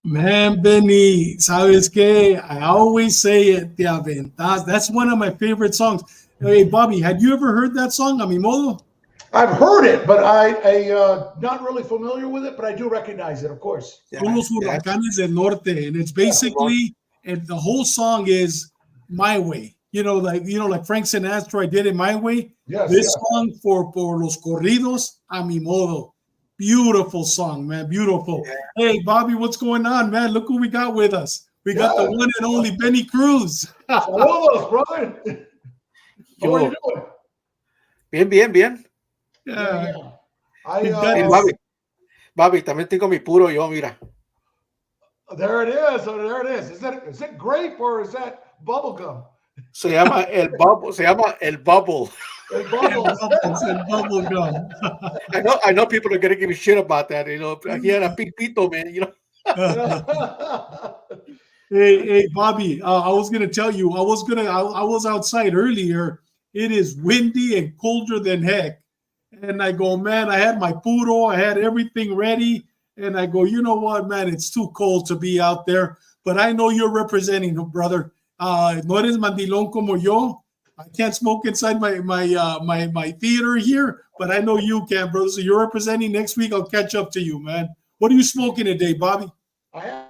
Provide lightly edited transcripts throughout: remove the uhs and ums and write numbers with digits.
Man, Benny, ¿sabes qué? I always say it, Te Aventas. That's one of my favorite songs. Hey, Bobby, had you ever heard that song, A Mi Modo? I've heard it, but I not really familiar with it, but I do recognize it, of course. Son los huracanes del norte, and it's basically, and the whole song is my way. Like Frank Sinatra, I did it my way. Yes, This song for los corridos, A Mi Modo. Beautiful song, man. Beautiful. Yeah. Hey, Bobby, what's going on, man? Look who we got with us. We got the one and only Benny Cruz. Saludos, brother. How are you doing? Bien. Yeah. Hey, Bobby, también tengo mi puro yo, mira. There it is. Is it grape or is that bubble gum? Se llama el bubble. El bubble gum. I know people are gonna give me shit about that. He had a pito, man. Hey, Bobby. I was gonna tell you. I was outside earlier. It is windy and colder than heck. And I go, man. I had my puro. I had everything ready. And I go, you know what, man? It's too cold to be out there. But I know you're representing, brother. No eres mandilón como yo. I can't smoke inside my theater here, but I know you can, brother. So you're representing next week. I'll catch up to you, man. What are you smoking today, Bobby? I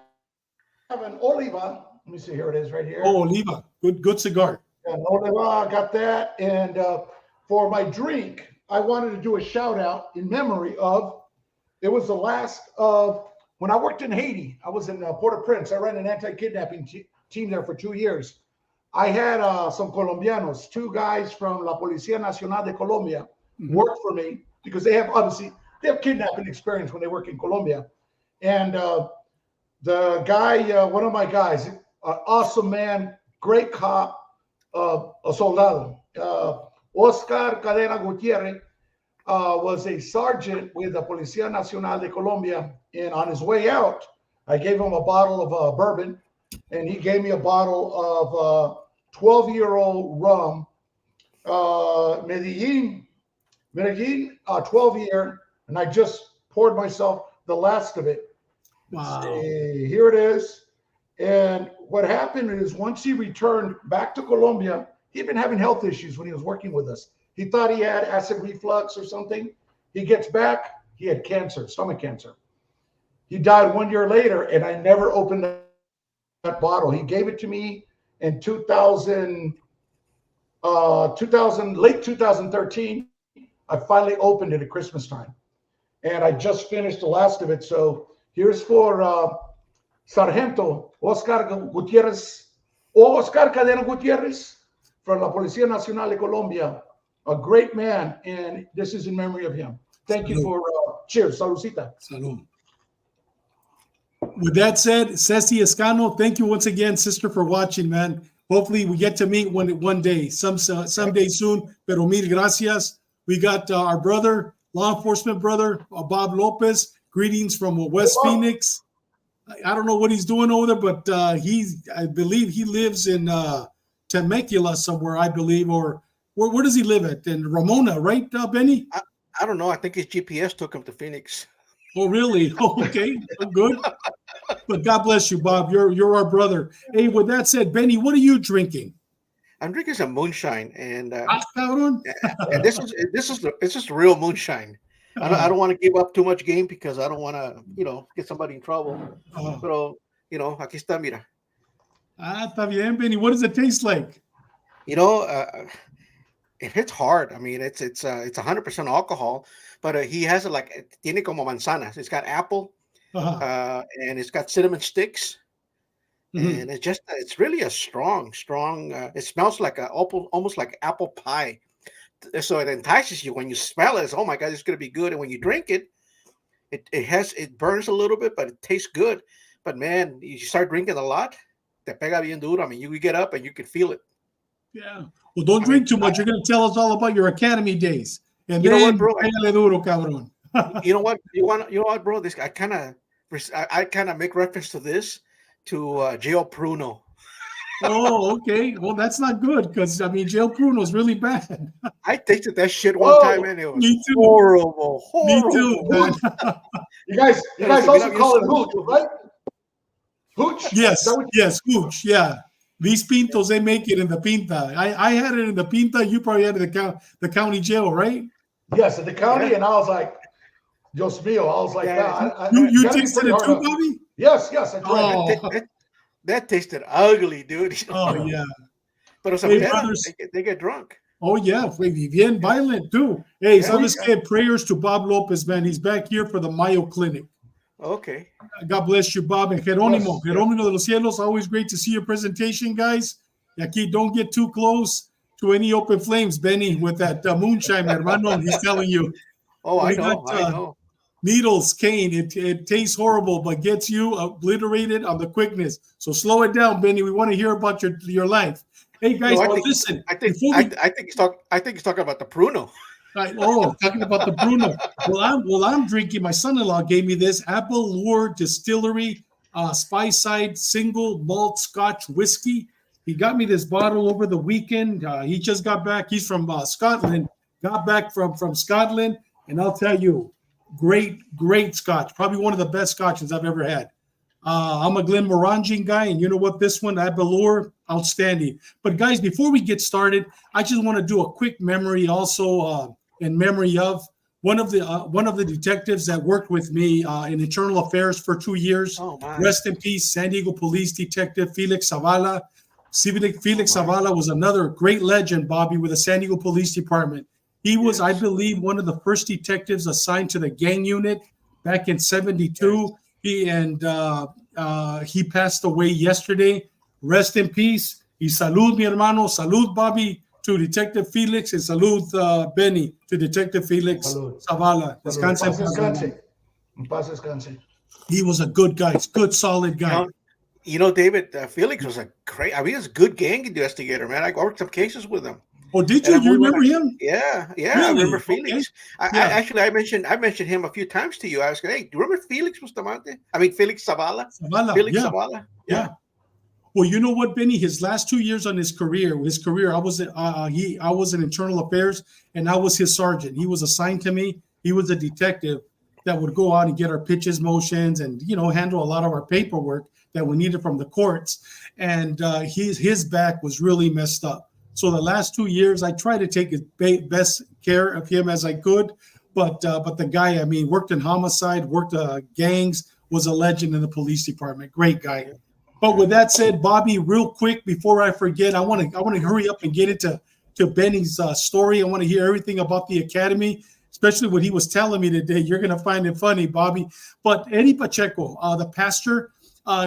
have an Oliva. Let me see. Here it is, right here. Oh, Oliva. Good cigar. Yeah, an Oliva. I got that. And for my drink, I wanted to do a shout out in memory of. It was the last of when I worked in Haiti. I was in Port-au-Prince. I ran an anti-kidnapping team there for 2 years. I had some Colombianos, 2 guys from La Policía Nacional de Colombia, work for me because they have kidnapping experience when they work in Colombia. And the guy, one of my guys, awesome man, great cop, a soldado, Oscar Cadena Gutierrez, was a sergeant with the Policía Nacional de Colombia. And on his way out, I gave him a bottle of bourbon, and he gave me a bottle of 12-year-old rum, Medellin, 12-year, and I just poured myself the last of it. Wow. Here it is. And what happened is once he returned back to Colombia, he'd been having health issues when he was working with us. He thought he had acid reflux or something. He gets back, he had cancer, stomach cancer. He died 1 year later, and I never opened that bottle. He gave it to me in late 2013. I finally opened it at Christmas time, and I just finished the last of it. So here's for Sargento Oscar Gutierrez, Oscar Cadena Gutierrez from La Policía Nacional de Colombia, a great man, and this is in memory of him. Thank you for cheers, saludcita. Salud. With that said, Ceci Escano, thank you once again, sister, for watching, man. Hopefully we get to meet one day, someday soon. Pero mil gracias. We got our brother, law enforcement brother, Bob Lopez. Greetings from West Phoenix. I don't know what he's doing over there, but I believe he lives in Temecula somewhere, I believe, or where does he live at? In Ramona, right, Benny? I don't know. I think his GPS took him to Phoenix. Oh, really? Oh, okay, good. But God bless you, Bob. You're our brother. Hey, with that said, Benny, what are you drinking? I'm drinking some moonshine, and this is real moonshine. I don't want to give up too much game because I don't want to, get somebody in trouble. Pero, aquí está, mira. Está bien, Benny. What does it taste like? It hits hard. I mean, it's 100% alcohol, but he has it like tiene como manzanas. It's got apple, and it's got cinnamon sticks, and it's really a strong. It smells like almost like apple pie. So it entices you when you smell it. It's, oh my God, it's gonna be good. And when you drink it, it burns a little bit, but it tastes good. But man, you start drinking a lot, te pega bien duro. I mean, you get up and you can feel it. Yeah. Well, don't drink too much. You're going to tell us all about your academy days. And you then, know what, bro? Duro, cabrón. You know what, bro? This I kind of make reference to this to Gio Pruno. Oh, okay. Well, that's not good because Gio Pruno is really bad. I tasted that shit one time and it was horrible. Me too, man. You guys also call it hoot, right? Hooch? Yes, yes, hooch. Yeah. These pintos, they make it in the pinta. I had it in the pinta. You probably had it in the county jail, right? Yes, at the county, Yeah. and I was like, Dios mío, I was like, Yeah, You gotta be tasted pretty it hard. too, Bobby? Yes, I tried it. Oh, that tasted ugly, dude. oh yeah. But it's a Hey, pera. brothers. They get drunk. Oh, yeah. Bien violent, too. Hey, Yeah, sabes yeah. que prayers to Bob Lopez, man. He's back here for the Mayo Clinic. Okay. God bless you, Bob. And Jerónimo, Yes. Jerónimo de los Cielos, always great to see your presentation, guys. Y aquí, don't get too close to any open flames, Benny, with that moonshine, hermano. He's telling you. Oh, I We know. got, I know. Needles, cane. It tastes horrible, but gets you obliterated on the quickness. So slow it down, Benny. We want to hear about your life. Hey guys, No, listen. I think he's talking about the Pruno. Talking about the Bruno. I'm drinking. My son-in-law gave me this Apple Lure Distillery Speyside single malt Scotch whiskey. He got me this bottle over the weekend. He just got back. He's from Scotland. Got back from Scotland, and I'll tell you, great Scotch. Probably one of the best Scotches I've ever had. I'm a Glenmorangie guy, and you know what? This one, Abalur, outstanding. But guys, before we get started, I just want to do a quick memory, also in memory of one of the detectives that worked with me in internal affairs for 2 years. Oh, my. Rest in peace, San Diego Police Detective Felix Zavala. Felix Zavala was another great legend, Bobby, with the San Diego Police Department. He was, I believe, one of the first detectives assigned to the gang unit back in '72. He passed away yesterday. Rest in peace. Y salud, mi hermano. Salud, Bobby, to Detective Felix, and salud, Benny, to Detective Felix Zavala. Descanse. Paz descanse. He was a good guy, good, solid guy. You know, David, Felix was he was a good gang investigator, man. I worked some cases with him. Oh, did you? You remember him? Yeah, really? I remember Felix. Okay. I mentioned him a few times to you. I was like, hey, do you remember Felix Bustamante? I mean, Felix Zavala. Zavala. Yeah. Well, you know what, Benny? His last 2 years on his career, I was in internal affairs, and I was his sergeant. He was assigned to me. He was a detective that would go out and get our pitches, motions, and handle a lot of our paperwork that we needed from the courts. And his back was really messed up. So the last 2 years, I tried to take his best care of him as I could. But the guy, I mean, worked in homicide, worked gangs, was a legend in the police department. Great guy. But with that said, Bobby, real quick before I forget, I want to hurry up and get into Benny's story. I want to hear everything about the academy, especially what he was telling me today. You're going to find it funny, Bobby. But Eddie Pacheco, the pastor,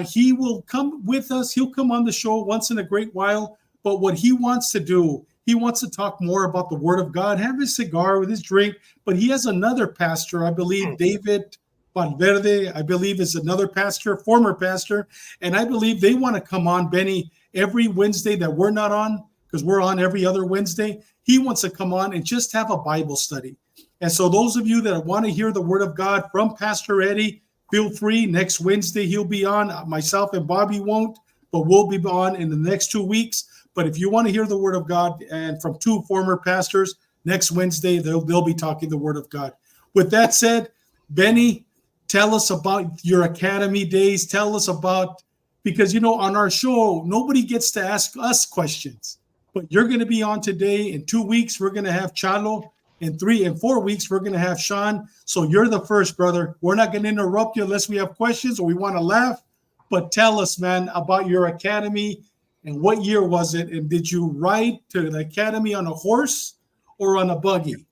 he will come with us. He'll come on the show once in a great while. But what he wants to do, he wants to talk more about the Word of God, have his cigar with his drink. But he has another pastor, I believe, David Valverde, I believe, is another pastor, former pastor. And I believe they want to come on, Benny, every Wednesday that we're not on, because we're on every other Wednesday. He wants to come on and just have a Bible study. And so those of you that want to hear the Word of God from Pastor Eddie, feel free. Next Wednesday, he'll be on. Myself and Bobby won't, but we'll be on in the next 2 weeks. But if you want to hear the Word of God and from two former pastors, next Wednesday, they'll be talking the Word of God. With that said, Benny, tell us about your academy days. Tell us about, because, on our show, nobody gets to ask us questions. But you're going to be on today. In 2 weeks, we're going to have Chalo. In 3 and 4 weeks, we're going to have Sean. So you're the first, brother. We're not going to interrupt you unless we have questions or we want to laugh. But tell us, man, about your academy. And what year was it? And did you ride to the academy on a horse or on a buggy?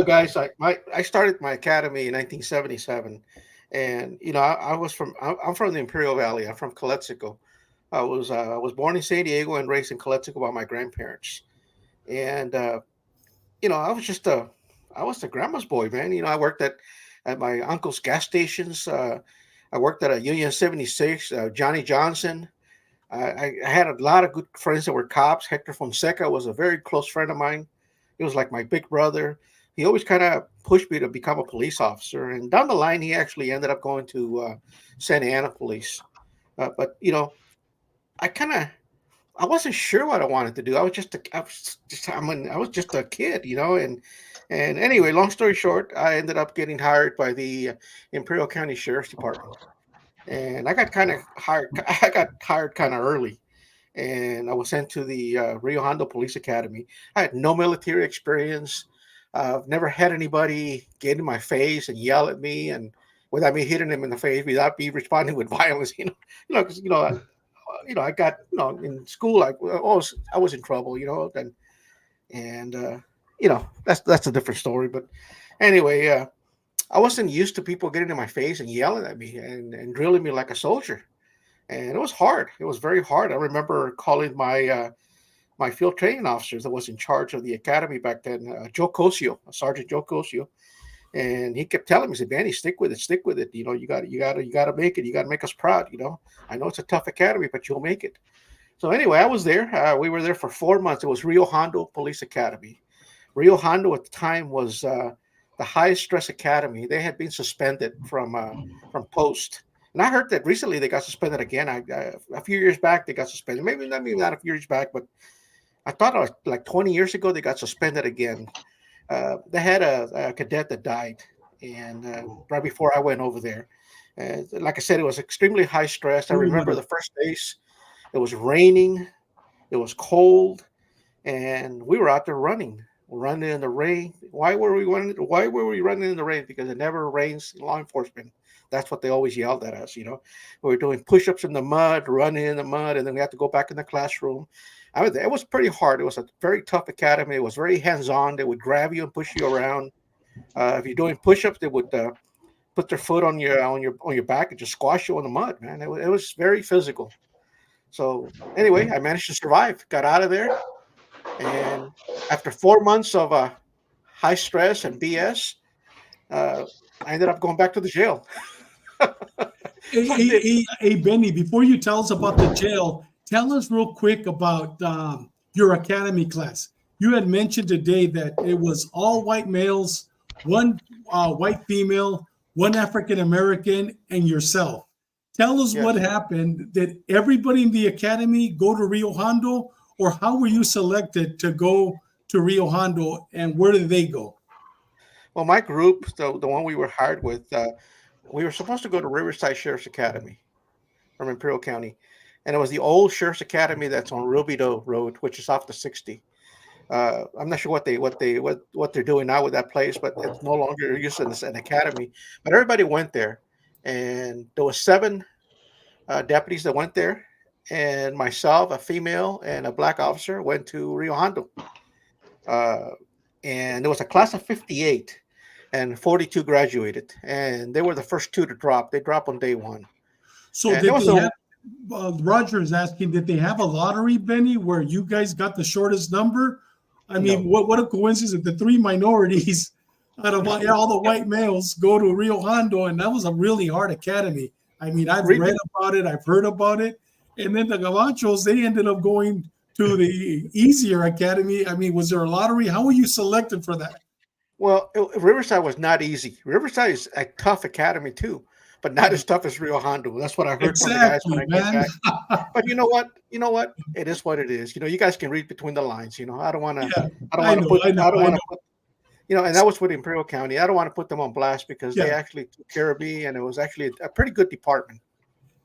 Guys, I started my academy in 1977, and I'm from the Imperial Valley. I'm from Calexico. I was born in San Diego and raised in Calexico by my grandparents, and I was a grandma's boy, man. I worked at my uncle's gas stations. I worked at a Union 76, Johnny Johnson. I had a lot of good friends that were cops. Hector Fonseca was a very close friend of mine. He was like my big brother. He always kind of pushed me to become a police officer. And down the line, he actually ended up going to Santa Ana Police. But I wasn't sure what I wanted to do. I was just a kid, And anyway, long story short, I ended up getting hired by the Imperial County Sheriff's Department. and I got kind of hired. I got hired kind of early, and I was sent to the Rio Hondo Police Academy. I had no military experience. I've never had anybody get in my face and yell at me, and without me hitting them in the face, without me responding with violence. Because I got in school. I was in trouble. And that's a different story. But anyway, I wasn't used to people getting in my face and yelling at me and drilling me like a soldier, and it was hard. It was very hard. I remember calling my field training officers that was in charge of the academy back then, Joe Cosio, Sergeant Joe Cosio, and he kept telling me, he said, "Manny, stick with it, stick with it. You got to make it. You got to make us proud. I know it's a tough academy, but you'll make it." So anyway, I was there. We were there for 4 months. It was Rio Hondo Police Academy. Rio Hondo at the time was the highest stress academy. They had been suspended from post. And I heard that recently they got suspended again. A few years back they got suspended. Maybe not a few years back, but I thought it was like 20 years ago they got suspended again. They had a cadet that died, and right before I went over there, like I said, it was extremely high stress. I remember the first days. It was raining. It was cold, and we were out there running in the rain. Why were we running? Why were we running in the rain? Because it never rains. Law enforcement. That's what they always yelled at us. We were doing push-ups in the mud, running in the mud, and then we had to go back in the classroom. It was pretty hard. It was a very tough academy. It was very hands-on. They would grab you and push you around. If you're doing push-ups, they would put their foot on your back and just squash you in the mud. Man, it was very physical. So anyway, I managed to survive. Got out of there, and after 4 months of high stress and BS, I ended up going back to the jail. Hey, Benny, before you tell us about the jail, tell us real quick about your academy class. You had mentioned today that it was all white males, one white female, one African American, and yourself. Tell us Yes. what happened. Did everybody in the academy go to Rio Hondo, or how were you selected to go to Rio Hondo, and where did they go? Well, my group, the one we were hired with, we were supposed to go to Riverside Sheriff's Academy from Imperial County, and it was the old Sheriff's Academy that's on Rubidoux Road, which is off the 60. I'm not sure what they're doing now with that place, but it's no longer used as an academy. But everybody went there, and there was 7 deputies that went there, and myself, a female, and a black officer went to Rio Hondo. Uh, and there was a class of 58, and 42 graduated, and they were the first 2 to drop. They dropped on day 1. So And there did was they a have? Roger is asking, did they have a lottery, Benny, where you guys got the shortest number? I mean, no. what a coincidence that the 3 minorities out of all the white males go to Rio Hondo, and that was a really hard academy. I mean, I've read about it, I've heard about it, and then the Gavachos, they ended up going to the easier academy. I mean, was there a lottery? How were you selected for that? Well, Riverside was not easy. Riverside is a tough academy too, but not as tough as Rio Hondo. That's what I heard from the guys when Exactly, I came man. back. But you know what? You know what? It is what it is. You guys can read between the lines. Yeah, I don't I want to know, put, I know, I don't I want know. to put, and that was with Imperial County. I don't want to put them on blast because they Yeah. actually took care of me, and it was actually a pretty good department.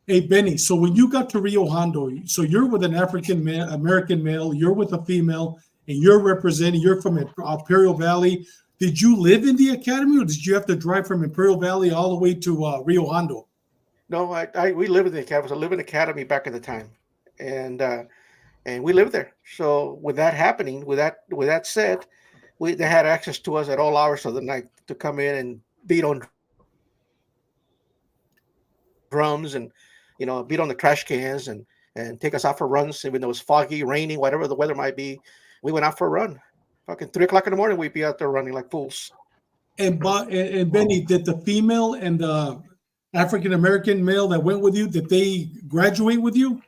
Hey, Benny, so when you got to Rio Hondo, so you're with an American male, you're with a female, and you're from Imperial Valley. Did you live in the academy, or did you have to drive from Imperial Valley all the way to Rio Hondo? No, we lived in the academy. It was a living academy back at the time, and we lived there. So with that happening, with that said, they had access to us at all hours of the night to come in and beat on drums and beat on the trash cans and take us out for runs, even though it was foggy, raining, whatever the weather might be. We went out for a run. Fucking 3 o'clock in the morning, we'd be out there running like fools. And Benny, did the female and the African American male that went with you, did they graduate with you?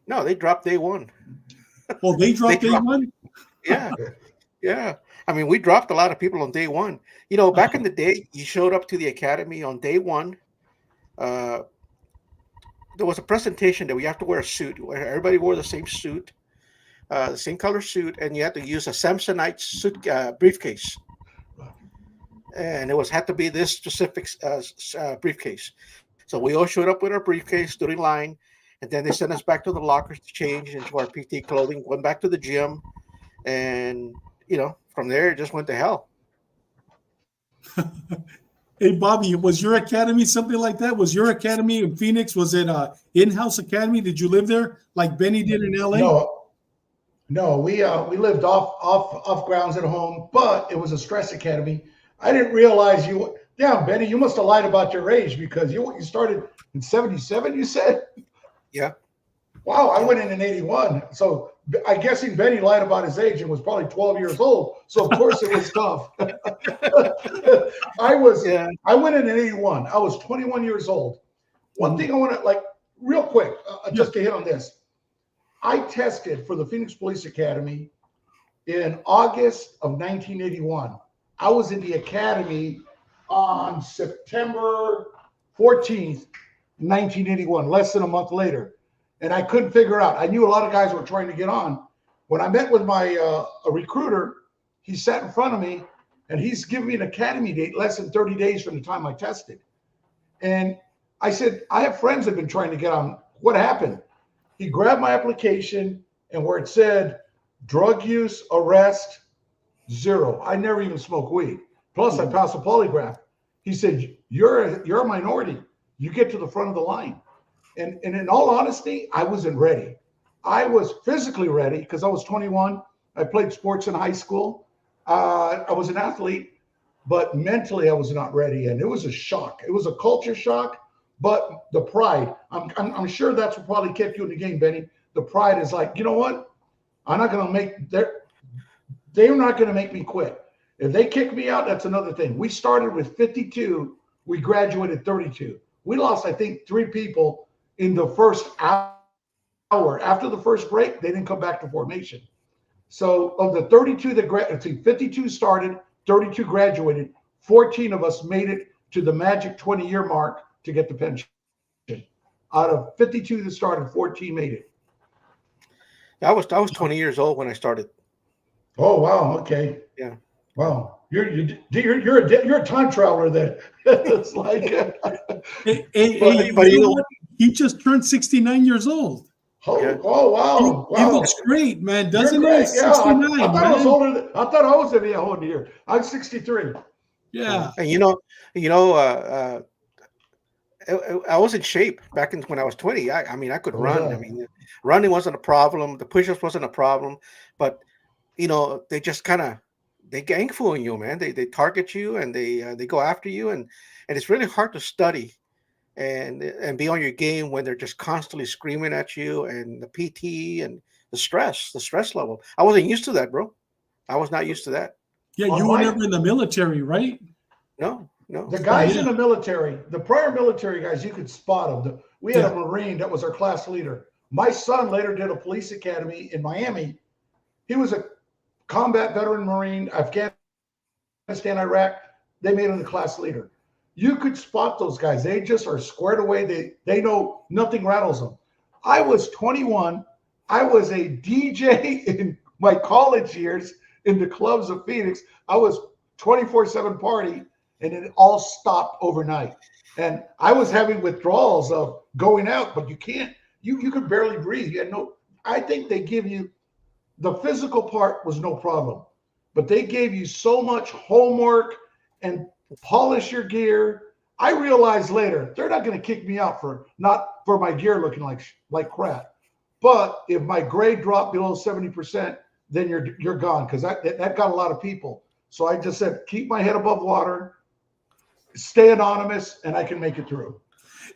No, they dropped day 1. Oh, they They dropped day dropped, 1? yeah, yeah. I mean, we dropped a lot of people on day 1. Back in the day, you showed up to the academy on day 1. Uh, there was a presentation that we have to wear a suit. Where everybody wore the same suit, the same color suit, and you had to use a Samsonite suit briefcase. And it had to be this specific briefcase. So we all showed up with our briefcase, stood in line, and then they sent us back to the lockers to change into our PT clothing, went back to the gym, and from there it just went to hell. Hey, Bobby, was your academy something like that? Was your academy in Phoenix? Was it a in-house academy? Did you live there like Benny did in LA? No, we lived off grounds at home, but it was a stress academy. I didn't realize you. Yeah, Benny, you must have lied about your age because you started in '77. You said. Yeah. Wow, I went in '81. So I'm guessing Benny lied about his age and was probably 12 years old. So of course it was tough. I went in '81. I was 21 years old. One thing I want to real quick, just to hit on this. I tested for the Phoenix Police Academy in August of 1981. I was in the academy on September 14th, 1981, less than a month later. And I couldn't figure out. I knew a lot of guys were trying to get on. When I met with my a recruiter, he sat in front of me and he's giving me an academy date less than 30 days from the time I tested. And I said, I have friends that have been trying to get on. What happened? He grabbed my application and where it said drug use, arrest, 0. I never even smoked weed. Plus I passed a polygraph. He said, you're a minority. You get to the front of the line. And in all honesty, I wasn't ready. I was physically ready because I was 21. I played sports in high school. I was an athlete, but mentally I was not ready. And it was a shock. It was a culture shock, but the pride, I'm sure that's what probably kept you in the game, Benny. The pride is like, you know what? I'm not going to make they're not going to make me quit. If they kick me out, that's another thing. We started with 52. We graduated 32. We lost, I think, 3 people in the first hour. After the first break, they didn't come back to formation. So of the 32 that 52 started, 32 graduated, 14 of us made it to the magic 20-year mark to get the pension. Out of 52 that started, 14 made it. I was 20 years old when I started. Oh wow! Okay. Yeah. Wow. You're a time traveler then. It's like. But you know what? He just turned 69 years old. Oh wow! He looks great, man. Doesn't he? 69. I thought I was older. I thought I was in the older year. I'm 63. Yeah. And I was in shape back when I was 20. I mean, I could run. Yeah. I mean, running wasn't a problem. The push-ups wasn't a problem. But they just they gang fool you, man. They target you and they go after you, and it's really hard to study and be on your game when they're just constantly screaming at you, and the PT and the stress level. I wasn't used to that, bro. I was not used to that. Yeah, you were never in the military, right? No. The guys in the military, the prior military guys, you could spot them. We had a Marine that was our class leader. My son later did a police academy in Miami. He was a combat veteran Marine, Afghanistan, Iraq. They made him the class leader. You could spot those guys. They just are squared away. They know nothing rattles them. I was 21. I was a DJ in my college years in the clubs of Phoenix. I was 24/7 party, and it all stopped overnight. And I was having withdrawals of going out, but you can't. You could barely breathe. You had no. I think they give you the physical part was no problem, but they gave you so much homework and polish your gear. I realized later they're not going to kick me out for my gear looking like crap. But if my grade dropped below 70%, then you're gone, because that got a lot of people. So I just said, keep my head above water, stay anonymous, and I can make it through.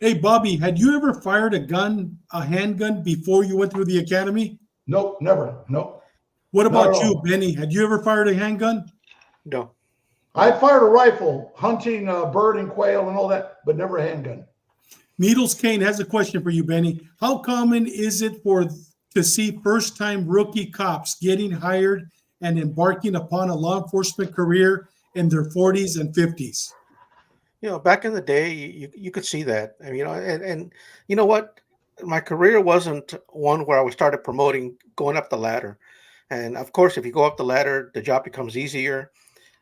Hey, Bobby, had you ever fired a handgun before you went through the academy? Nope, never. Nope. What about you, Benny? Had you ever fired a handgun? No. I fired a rifle, hunting bird and quail and all that, but never a handgun. Needles Kane has a question for you, Benny. How common is it to see first-time rookie cops getting hired and embarking upon a law enforcement career in their 40s and 50s? Back in the day, you could see that. I mean, and you know what? My career wasn't one where I started promoting going up the ladder. And of course, if you go up the ladder, the job becomes easier.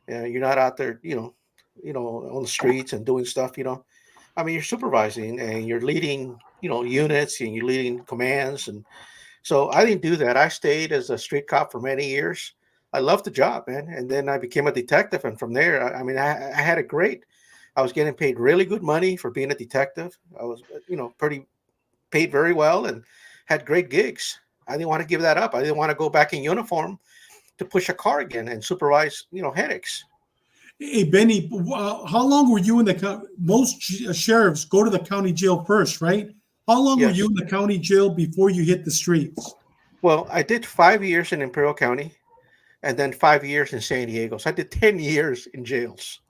You're not out there, on the streets and doing stuff, I mean, you're supervising and you're leading, units, and you're leading commands. And so I didn't do that. I stayed as a street cop for many years. I loved the job, man. And then I became a detective. And from there, I mean, I had it great. I was getting paid really good money for being a detective. I was, pretty paid very well and had great gigs. I didn't want to give that up. I didn't want to go back in uniform to push a car again and supervise, headaches. Hey, Benny, how long were you in the most sheriffs go to the county jail first, right? How long were Yes. you in the county jail before you hit the streets? Well, I did 5 years in Imperial County and then 5 years in San Diego. So I did 10 years in jails.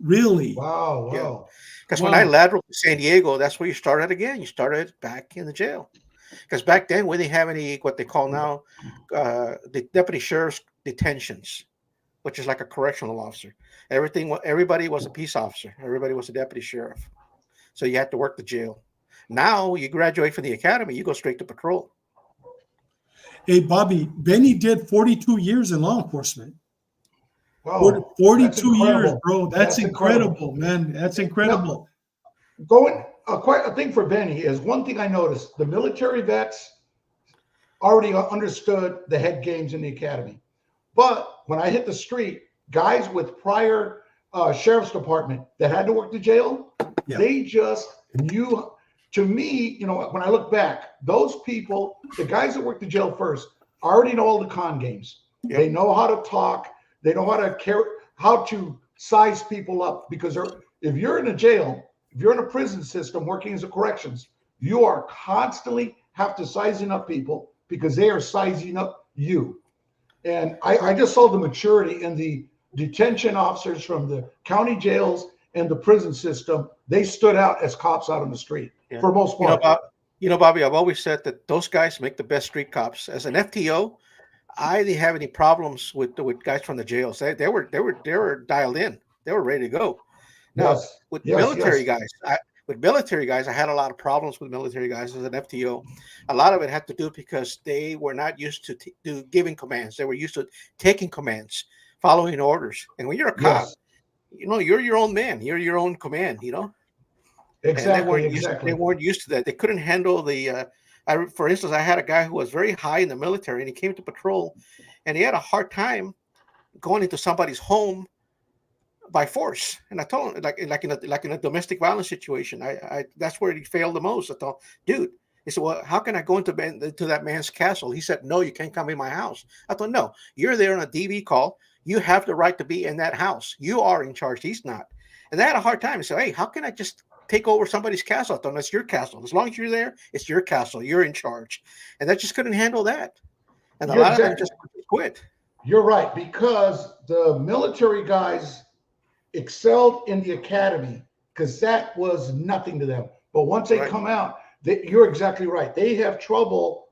Really? Wow, Yeah. wow. Because when I lateraled to San Diego, that's where you started again. You started back in the jail. Because back then we didn't have any what they call now the deputy sheriff's detentions, which is like a correctional officer. Everybody was a peace officer. Everybody was a deputy sheriff. So you had to work the jail. Now you graduate from the academy, you go straight to patrol. Hey, Bobby, Benny did 42 years in law enforcement. Wow. 42 years, bro. That's incredible, man. That's incredible. Quite a thing for Benny is one thing I noticed: the military vets already understood the head games in the academy. But when I hit the street, guys with prior sheriff's department that had to work the jail, they just knew. To me, when I look back, those people, the guys that work the jail first, already know all the con games. Yep. They know how to talk. They know how to size people up. Because if you're in a jail, if you're in a prison system working as a corrections, you are constantly have to sizing up people because they are sizing up you. And I just saw the maturity in the detention officers from the county jails and the prison system. They stood out as cops out on the street for most part. Bobby, I've always said that those guys make the best street cops. As an FTO, I didn't have any problems with guys from the jails. They were dialed in. They were ready to go. Now, with military guys, I had a lot of problems with military guys as an FTO. A lot of it had to do because they were not used to giving commands. They were used to taking commands, following orders. And when you're a cop, you're your own man. You're your own command, Exactly. They weren't used to that. They couldn't handle the. For instance, I had a guy who was very high in the military, and he came to patrol, and he had a hard time going into somebody's home by force. And I told him, like in a domestic violence situation, I that's where he failed the most. I thought, dude. He said, well, how can I go into that man's castle? He said, no, you can't come in my house. I thought, no, you're there on a DV call. You have the right to be in that house. You are in charge. He's not. And they had a hard time. He said, hey, how can I just take over somebody's castle? I thought, that's your castle. As long as you're there, it's your castle. You're in charge. And they just couldn't handle that. And a lot of them just quit. You're right, because the military guys excelled in the academy because that was nothing to them. But once they come out, you're exactly right. They have trouble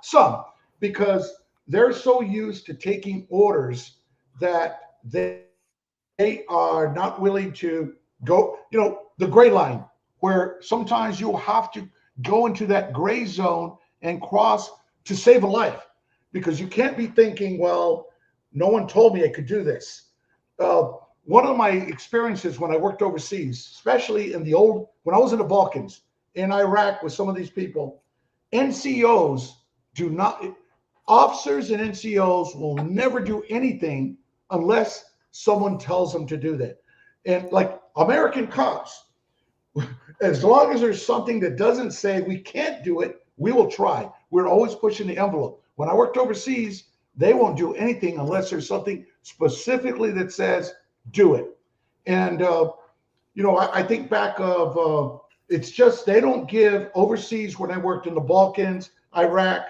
some, because they're so used to taking orders that they are not willing to go, the gray line, where sometimes you'll have to go into that gray zone and cross to save a life, because you can't be thinking, well, no one told me I could do this. One of my experiences when I worked overseas, especially when I was in the Balkans, in Iraq with some of these people, NCOs officers and NCOs will never do anything unless someone tells them to do that. And like American cops, as long as there's something that doesn't say we can't do it, we will try. We're always pushing the envelope. When I worked overseas, they won't do anything unless there's something specifically that says do it. And, I think back of, it's just they don't give overseas. When I worked in the Balkans, Iraq,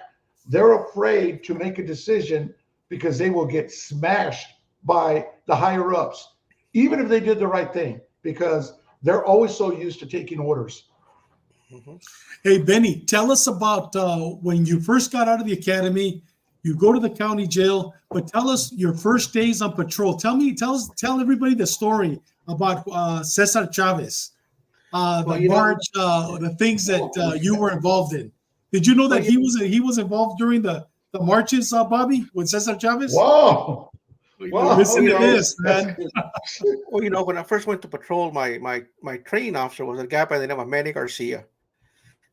they're afraid to make a decision because they will get smashed by the higher ups, even if they did the right thing, because they're always so used to taking orders. Mm-hmm. Hey, Benny, tell us about when you first got out of the academy. You go to the county jail, but tell us your first days on patrol. Tell everybody the story about Cesar Chavez, the march, the things that you were involved in. Did you know that he was involved during the marches, Bobby, with Cesar Chavez? Whoa! Listen to this, that's man. good. Well, when I first went to patrol, my training officer was a guy by the name of Manny Garcia.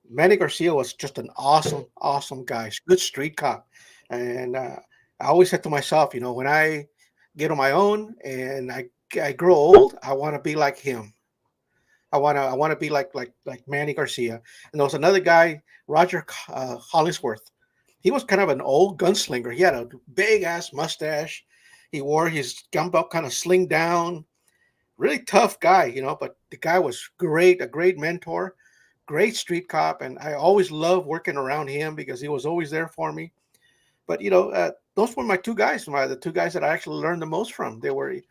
Manny Garcia was just an awesome guy, good street cop. And I always said to myself, when I get on my own and I grow old, I want to be like him. I want to be like Manny Garcia. And there was another guy, Roger Hollingsworth. He was kind of an old gunslinger. He had a big ass mustache. He wore his gun belt kind of sling down. Really tough guy, but the guy was great, a great mentor, great street cop, and I always loved working around him because he was always there for me. But those were my two guys, the two guys that I actually learned the most from. They were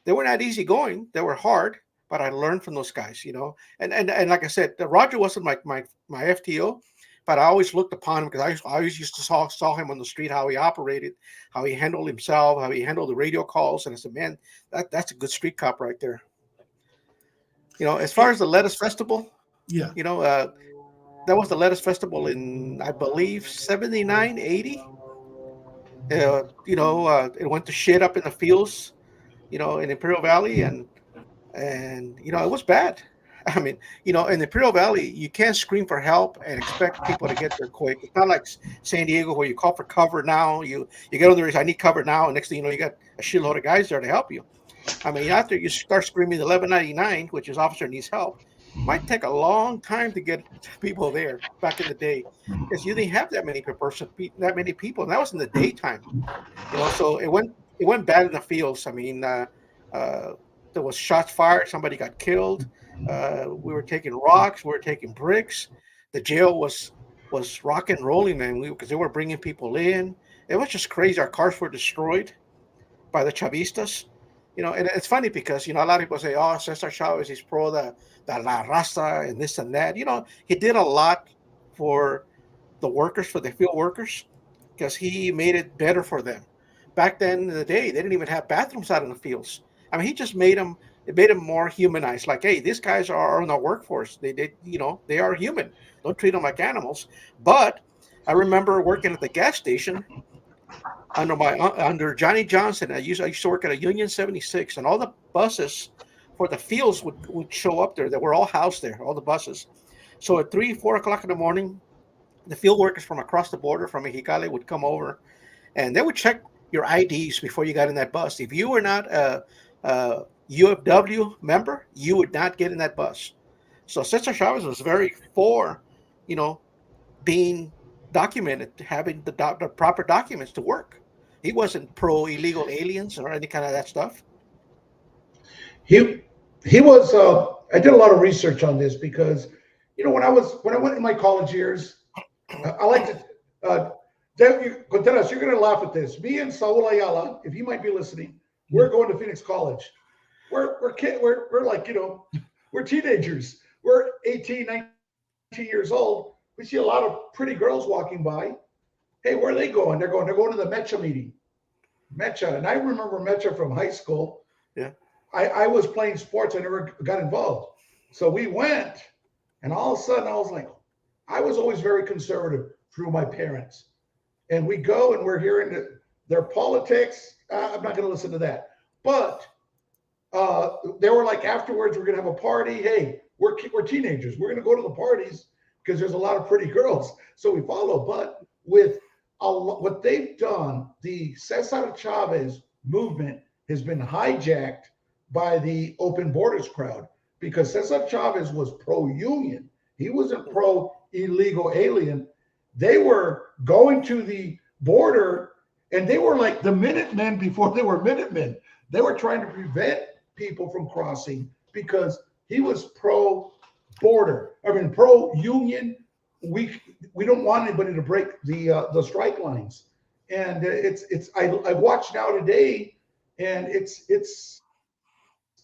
not easy going, they were hard, but I learned from those guys, And like I said, Roger wasn't my FTO, but I always looked upon him because I always used to saw him on the street, how he operated, how he handled himself, how he handled the radio calls, and I said, man, that's a good street cop right there. As far as the Lettuce Festival, Yeah. that was the Lettuce Festival in, I believe, 79, 80. It went to shit up in the fields, in Imperial Valley, and it was bad. I mean, in the Imperial Valley, you can't scream for help and expect people to get there quick. It's not like San Diego where you call for cover now. You get on there, I need cover now, and next thing you know, you got a shitload of guys there to help you. I mean, after you start screaming 1199, which is officer needs help, might take a long time to get people there back in the day because you didn't have that many people, and that was in the daytime. So it went bad in the fields. I mean, there was shots fired, somebody got killed. We were taking rocks, we were taking bricks. The jail was rock and rolling, man, because they were bringing people in. It was just crazy. Our cars were destroyed by the Chavistas. And it's funny because a lot of people say, "Oh, Cesar Chavez is pro the La Raza and this and that." He did a lot for the workers, for the field workers, because he made it better for them. Back then in the day, they didn't even have bathrooms out in the fields. I mean, he just made them. It made them more humanized. Like, hey, these guys are in the workforce. They are human. Don't treat them like animals. But I remember working at the gas station under Johnny Johnson. I used to work at a Union 76, and all the buses for the fields would show up there. They were all housed there, all the buses. So at 3-4 o'clock in the morning, the field workers from across the border from Mexicali would come over, and they would check your IDs before you got in that bus. If you were not a UFW member, you would not get in that bus. So Cesar Chavez was very for, being documented, having the proper documents to work. He wasn't pro illegal aliens or any kind of that stuff. He was. I did a lot of research on this because, when I went in my college years, I like to. Contreras, you're going to laugh at this. Me and Saul Ayala, if he might be listening, we're going to Phoenix College. We're like, we're teenagers. We're 18, 19 years old. We see a lot of pretty girls walking by. Hey, where are they going? They're going to the Mecha meeting. Mecha. And I remember Mecha from high school. Yeah. I was playing sports. I never got involved. So we went, and all of a sudden I was like, I was always very conservative through my parents. And we go and we're hearing their politics. I'm not going to listen to that. But they were like, afterwards, we're going to have a party. Hey, we're teenagers. We're going to go to the parties because there's a lot of pretty girls. So we follow. But with what they've done, the Cesar Chavez movement has been hijacked by the open borders crowd because Cesar Chavez was pro-union. He wasn't pro-illegal alien. They were going to the border, and they were like the Minutemen before they were Minutemen. They were trying to prevent people from crossing because he was pro-border. I mean, pro-union. We don't want anybody to break the strike lines, and I watched now today, and it's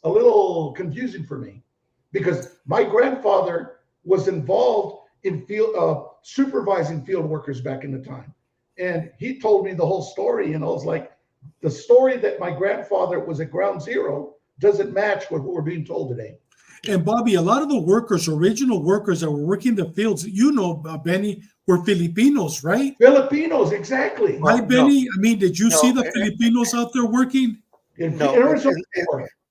a little confusing for me because my grandfather was involved in supervising field workers back in the time, and he told me the whole story, and I was like, the story that my grandfather was at ground zero doesn't match what we're being told today. And Bobby, a lot of the workers, original workers that were working the fields, Benny, were Filipinos, right? Filipinos, exactly. Right, No, Benny? I mean, did you see no, the Filipinos out there working? no, Arizona.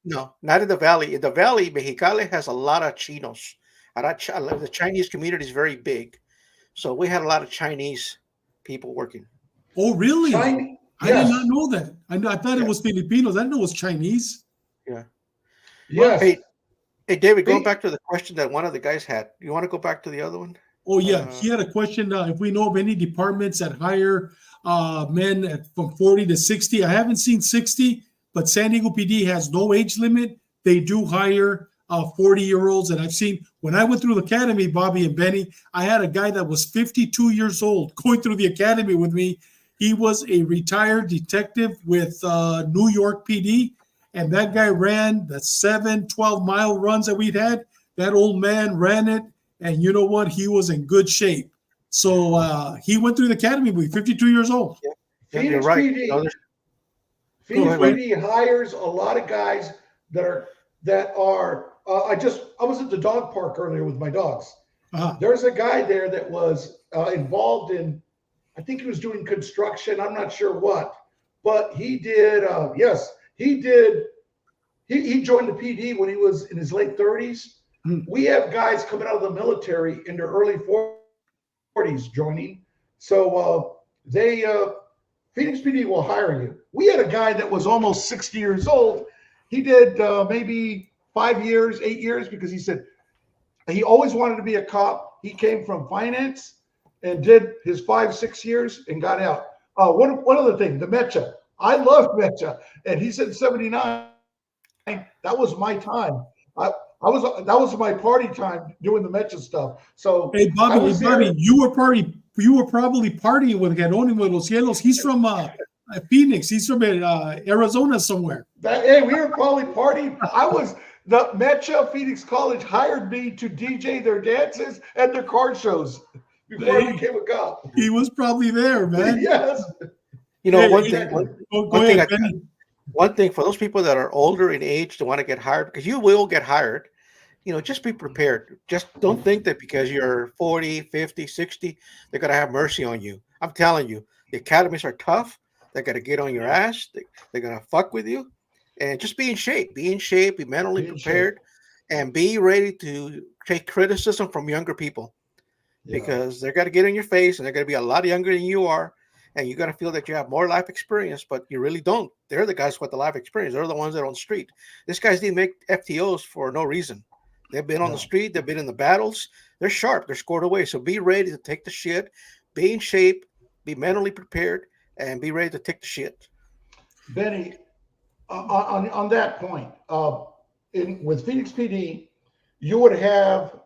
no, not in the valley. In the valley, Mexicali has a lot of Chinos. The Chinese community is very big, so we had a lot of Chinese people working. Oh, really? China, I did not yes, know that. I thought it Yeah, was Filipinos. I didn't know it was Chinese. yeah. yes. Hey, David, going They, back to the question that one of the guys had, you want to go back to the other one? Oh, yeah. Uh, He had a question if we know of any departments that hire men from 40 to 60. I haven't seen 60, but San Diego PD has no age limit. They do hire 40-year-olds. And I've seen when I went through the academy, Bobby and Benny, I had a guy that was 52 years old going through the academy with me. He was a retired detective with New York PD. And that guy ran the 12-mile runs that we'd had. That old man ran it. And you know what? He was in good shape. So he went through the academy with 52 years old. yeah, you're Phoenix right. PD, No, Phoenix ahead, PD hires a lot of guys that are. I was at the dog park earlier with my dogs. There's a guy there that was involved in, I think he was doing construction. I'm not sure what, but he did. Yes, he did. He joined the PD when he was in his late 30s. We have guys coming out of the military in their early 40s joining. So Phoenix PD will hire you. We had a guy that was almost 60 years old. He did maybe 5 years, 8 years, because he said he always wanted to be a cop. He came from finance and did his 5, 6 years and got out. One other thing, the Mecha. I love Mecha. And he said 79. That was my time. That was my party time doing the Mecha stuff. So hey Bobby, you were probably partying with Geronimo Los Cielos. He's from Phoenix. He's from Arizona somewhere. Hey, we were probably partying. The Mecha Phoenix College hired me to DJ their dances at their car shows before I became a cop. He was probably there, man. Yes. You know, one thing for those people that are older in age to want to get hired, because you will get hired, just be prepared. Just don't think that because you're 40, 50, 60, they're going to have mercy on you. I'm telling you, the academies are tough. They're going to get on your ass. They're going to fuck with you. And just be in shape. Be in shape. Be mentally prepared. And be ready to take criticism from younger people. Because they're going to get in your face and they're going to be a lot younger than you are. And you're going to feel that you have more life experience, but you really don't. They're the guys with the life experience. They're the ones that are on the street. These guys didn't make FTOs for no reason. They've been on the street. They've been in the battles. They're sharp. They're scored away. So be ready to take the shit. Be in shape. Be mentally prepared. And be ready to take the shit. Benny, on that point, with Phoenix PD, you would have,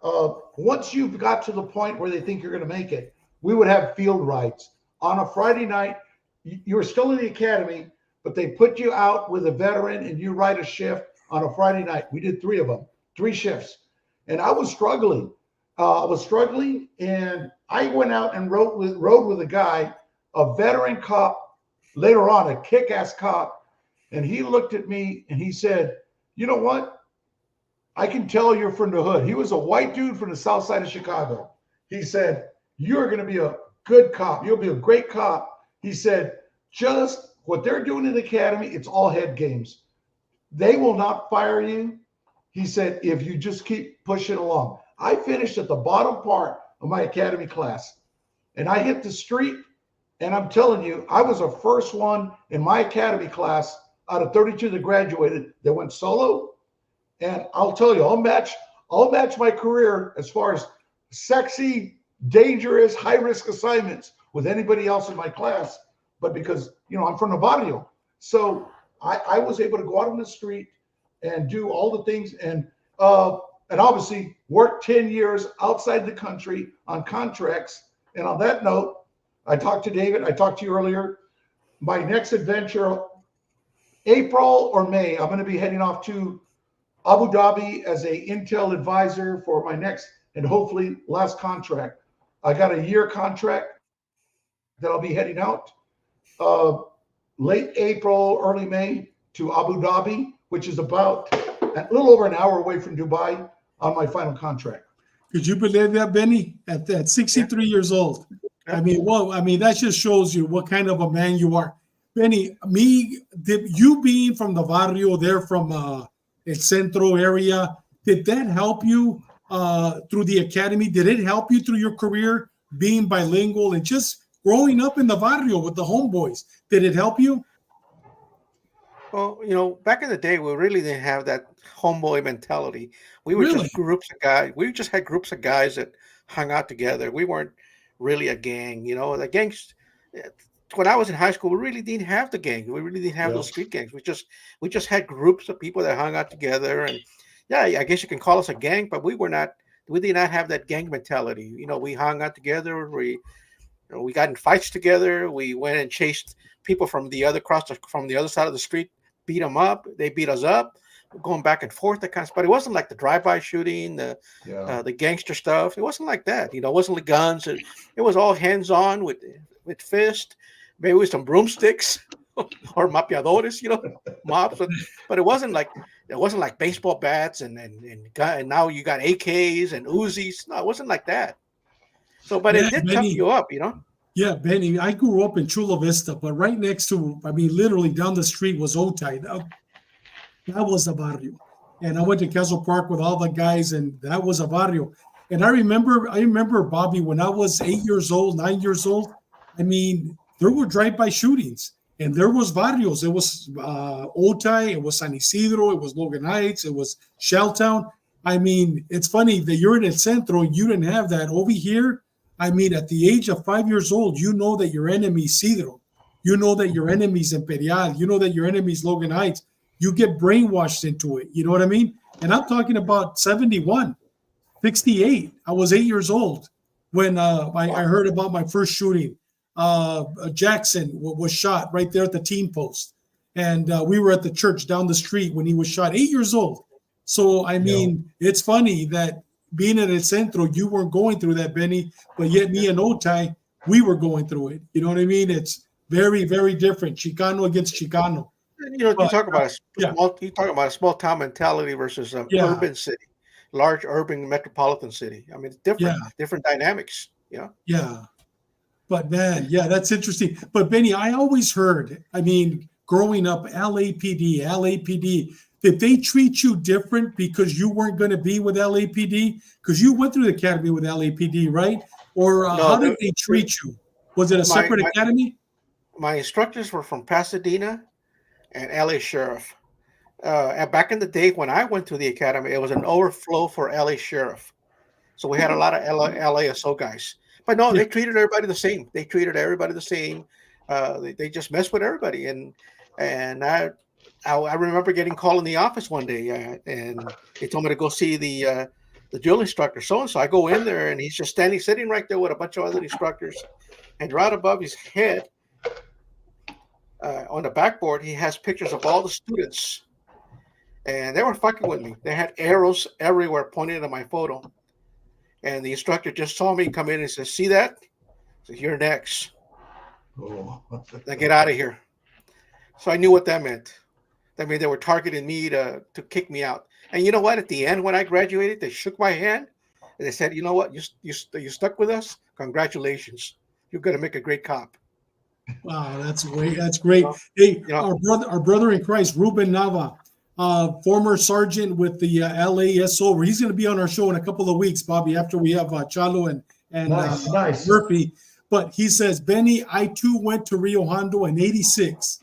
once you've got to the point where they think you're going to make it, we would have field rides. On a Friday night, you were still in the academy, but they put you out with a veteran and you ride a shift on a Friday night. We did 3 of them, 3 shifts. And I was struggling. And I went out and rode with a guy, a veteran cop, later on, a kick-ass cop. And he looked at me and he said, you know what? I can tell you're from the hood. He was a white dude from the south side of Chicago. He said, you're going to be a good cop. You'll be a great cop. He said, just what they're doing in the academy, it's all head games. They will not fire you. He said, if you just keep pushing along. I finished at the bottom part of my academy class and I hit the street. And I'm telling you, I was the first one in my academy class out of 32 that graduated that went solo. And I'll tell you, I'll match my career as far as sexy, dangerous, high-risk assignments with anybody else in my class. But because, I'm from the barrio. So I was able to go out on the street and do all the things and obviously work 10 years outside the country on contracts. And on that note, I talked to David. I talked to you earlier. My next adventure, April or May, I'm going to be heading off to Abu Dhabi as a intel advisor for my next and hopefully last contract. I got a year contract that I'll be heading out late April, early May to Abu Dhabi, which is about a little over an hour away from Dubai on my final contract. Could you believe that, Benny? At 63 years old. I mean, that just shows you what kind of a man you are. Benny, you being from the barrio there from El Centro area, did that help you through the academy? Did it help you through your career being bilingual and just growing up in the barrio with the homeboys? Did it help you? Well, back in the day, we really didn't have that homeboy mentality. We were Really? just groups of guys. We just had groups of guys that hung out together. We weren't really a gang. The gangs. When I was in high school, we really didn't have the gang. We really didn't have those street gangs. We just had groups of people that hung out together. And yeah, I guess you can call us a gang, but we did not have that gang mentality. We hung out together. We got in fights together. We went and chased people from the other side of the street, beat them up. They beat us up, going back and forth. That kind of stuff. But it wasn't like the drive-by shooting, the gangster stuff. It wasn't like that. It wasn't like guns. It was all hands-on with fist, maybe with some broomsticks or mapeadores, mops. But it wasn't like baseball bats and now you got AKs and Uzis. No, it wasn't like that. So, but it did tough you up, Yeah, Benny, I grew up in Chula Vista, but right next to, literally down the street was Otay. That was a barrio. And I went to Castle Park with all the guys, and that was a barrio. And I remember, Bobby, when I was 9 years old, there were drive-by shootings, and there was barrios. It was Otay, it was San Isidro, it was Logan Heights, it was Shelltown. It's funny that you're in El Centro, you didn't have that. Over here, at the age of 5 years old, you know that your enemy is Isidro. You know that your enemy is Imperial. You know that your enemy is Logan Heights. You get brainwashed into it. You know what I mean? And I'm talking about 71, 68. I was 8 years old when I heard about my first shooting. Jackson was shot right there at the team post. And we were at the church down the street when he was shot, 8 years old. So, it's funny that being at El Centro, you weren't going through that, Benny, but yet me and Otay, we were going through it. You know what I mean? It's very, very different. Chicano against Chicano. You talk about a small town mentality versus an urban city, large urban metropolitan city. It's different dynamics. Yeah. Yeah. But man, that's interesting. But Benny, I always heard, growing up, LAPD, did they treat you different because you weren't going to be with LAPD? Because you went through the academy with LAPD, right? Or how did they treat you? Was it a separate academy? My instructors were from Pasadena and LA Sheriff. And back in the day when I went to the academy, it was an overflow for LA Sheriff. So we had a lot of LASO guys. But no, they treated everybody the same. They just messed with everybody. And I remember getting called in the office one day, and they told me to go see the drill instructor. So I go in there, and he's just sitting right there with a bunch of other instructors, and right above his head, on the backboard, he has pictures of all the students, and they were fucking with me. They had arrows everywhere pointing at my photo, and the instructor just saw me come in and said, "See that? So you're next. Now get out of here." So I knew what that meant. That meant they were targeting me to kick me out. And you know what? At the end, when I graduated, they shook my hand and they said, "You know what? You stuck with us. Congratulations. You're going to make a great cop." Wow, that's great. That's great. Hey, our brother in Christ, Ruben Nava, former sergeant with the LASO. He's going to be on our show in a couple of weeks, Bobby, after we have Chalo and nice. Murphy. But he says, Benny, I too went to Rio Hondo in '86,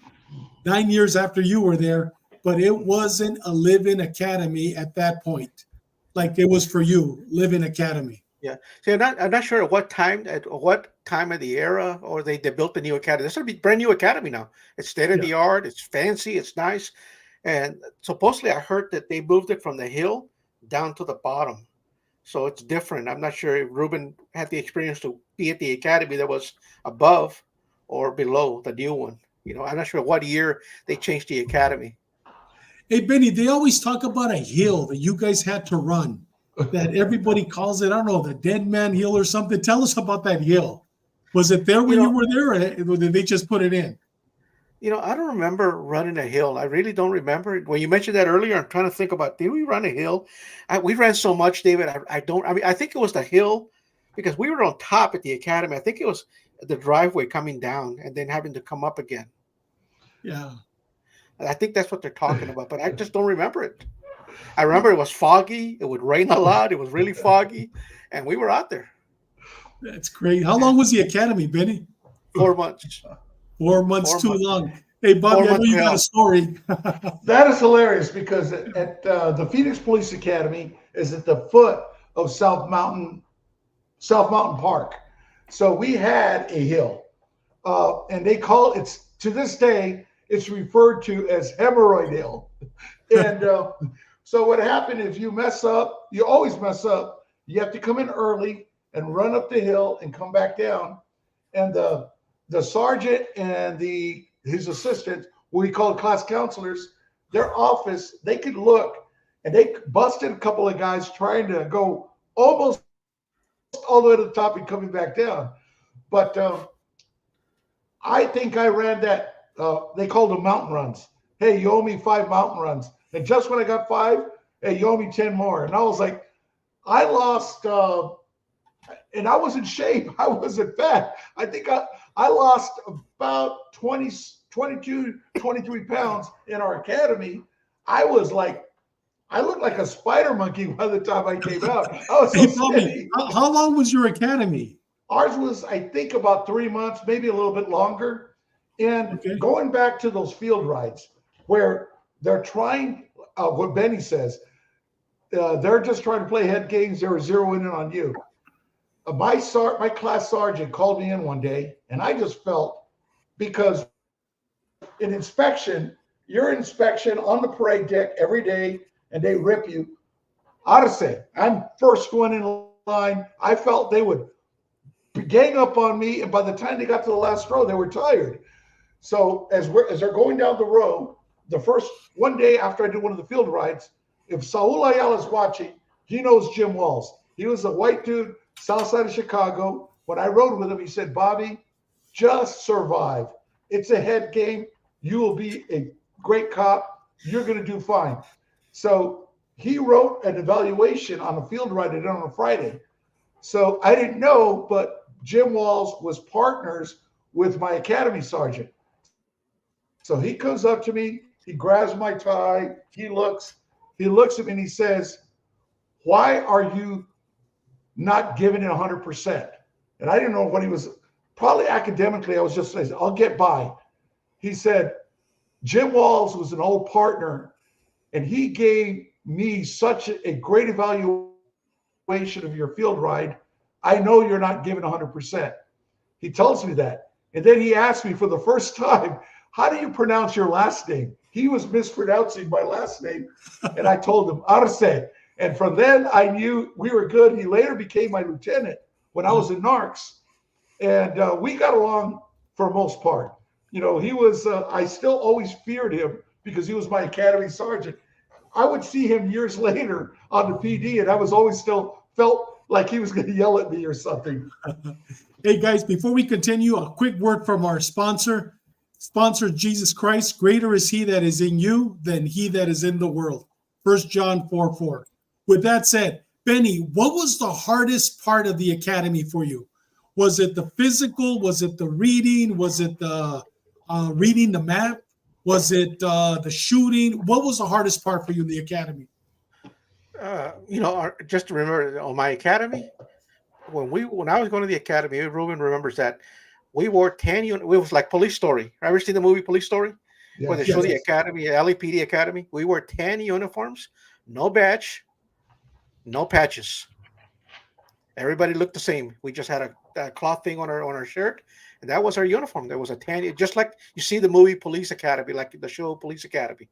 9 years after you were there, but it wasn't a live-in academy at that point, like it was for you, live-in academy. Yeah. See, I'm not sure at what time of the era, or they built the new academy. This would be brand new academy now. It's state of the art. It's fancy. It's nice. And supposedly I heard that they moved it from the hill down to the bottom. So it's different. I'm not sure if Ruben had the experience to be at the academy that was above or below the new one. I'm not sure what year they changed the academy. Hey, Benny, they always talk about a hill that you guys had to run, that everybody calls it, I don't know, the Dead Man Hill or something. Tell us about that hill. Was it there when you were there, or did they just put it in? I don't remember running a hill. I really don't remember it. When you mentioned that earlier, I'm trying to think about, did we run a hill? We ran so much, David. I don't, I mean, I think it was the hill because we were on top at the academy. I think it was the driveway coming down and then having to come up again. Yeah. I think that's what they're talking about, but I just don't remember it. I remember it was foggy. It would rain a lot. It was really foggy. And we were out there. That's great. How long was the academy, Benny? 4 months. 4 months 4 too months. long. Hey, Bobby, 4 I know you got a months. story. That is hilarious because at the Phoenix Police Academy is at the foot of South Mountain Park. So we had a hill, and they call it's to this day it's referred to as Hemorrhoid Hill. And so what happened if you mess up, you always mess up. You have to come in early and run up the hill and come back down. And the sergeant and his assistant, what we call class counselors, their office, they could look and they busted a couple of guys trying to go almost all the way to the top and coming back down. But I think I ran that, they called them mountain runs. Hey, you owe me 5 mountain runs. And just when I got 5, hey, you owe me 10 more. And I was like, I lost, and I was in shape. I wasn't fat. I think I lost about 22, 23 pounds in our academy. I looked like a spider monkey by the time I came out. I was so Hey, Bobby, skinny. how long was your academy? Ours was, I think, about 3 months, maybe a little bit longer. And Okay. going back to those field rides where they're trying, what Benny says, they're just trying to play head games. They were zeroing in on you. My class sergeant called me in one day, and I just felt, because in inspection, you're inspection on the parade deck every day, and they rip you. Arce, I'm first one in line. I felt they would gang up on me, and by the time they got to the last row, they were tired. So as they're going down the row, the first one day after I did one of the field rides, if Saul Ayala's watching, he knows Jim Walls. He was a white dude, south side of Chicago. When I rode with him, he said, Bobby, just survive. It's a head game. You will be a great cop. You're going to do fine. So he wrote an evaluation on a field ride I did on a Friday. So I didn't know, but Jim Walls was partners with my academy sergeant. So he comes up to me, he grabs my tie, he looks at me and he says, why are you not giving it 100%? And I didn't know what he was, probably academically, I was just saying, I'll get by. He said, Jim Walls was an old partner and he gave me such a great evaluation of your field ride. I know you're not giving 100%. He tells me that. And then he asked me for the first time, how do you pronounce your last name? He was mispronouncing my last name. And I told him, Arce. And from then I knew we were good. He later became my lieutenant when I was in Narcs. And we got along for the most part. You know, he was, I still always feared him because he was my academy sergeant. I would see him years later on the PD and I was always still felt like he was going to yell at me or something. Hey, guys, before we continue, a quick word from our sponsor. Sponsor Jesus Christ. Greater is he that is in you than he that is in the world. 1 John 4:4. With that said, Benny, what was the hardest part of the academy for you? Was it the physical? Was it the reading? Was it the reading the map? Was it the shooting? What was the hardest part for you in the academy? Just to remember on my academy, when I was going to the academy, Ruben remembers that we wore 10 units. It was like Police Story. Ever seen the movie Police Story? Yes. Where they show the academy, LAPD academy. We wore 10 uniforms, no badge, no patches. Everybody looked the same. We just had a cloth thing on our shirt, and that was our uniform. There was a 10, just like you see the movie Police Academy, like the show Police Academy.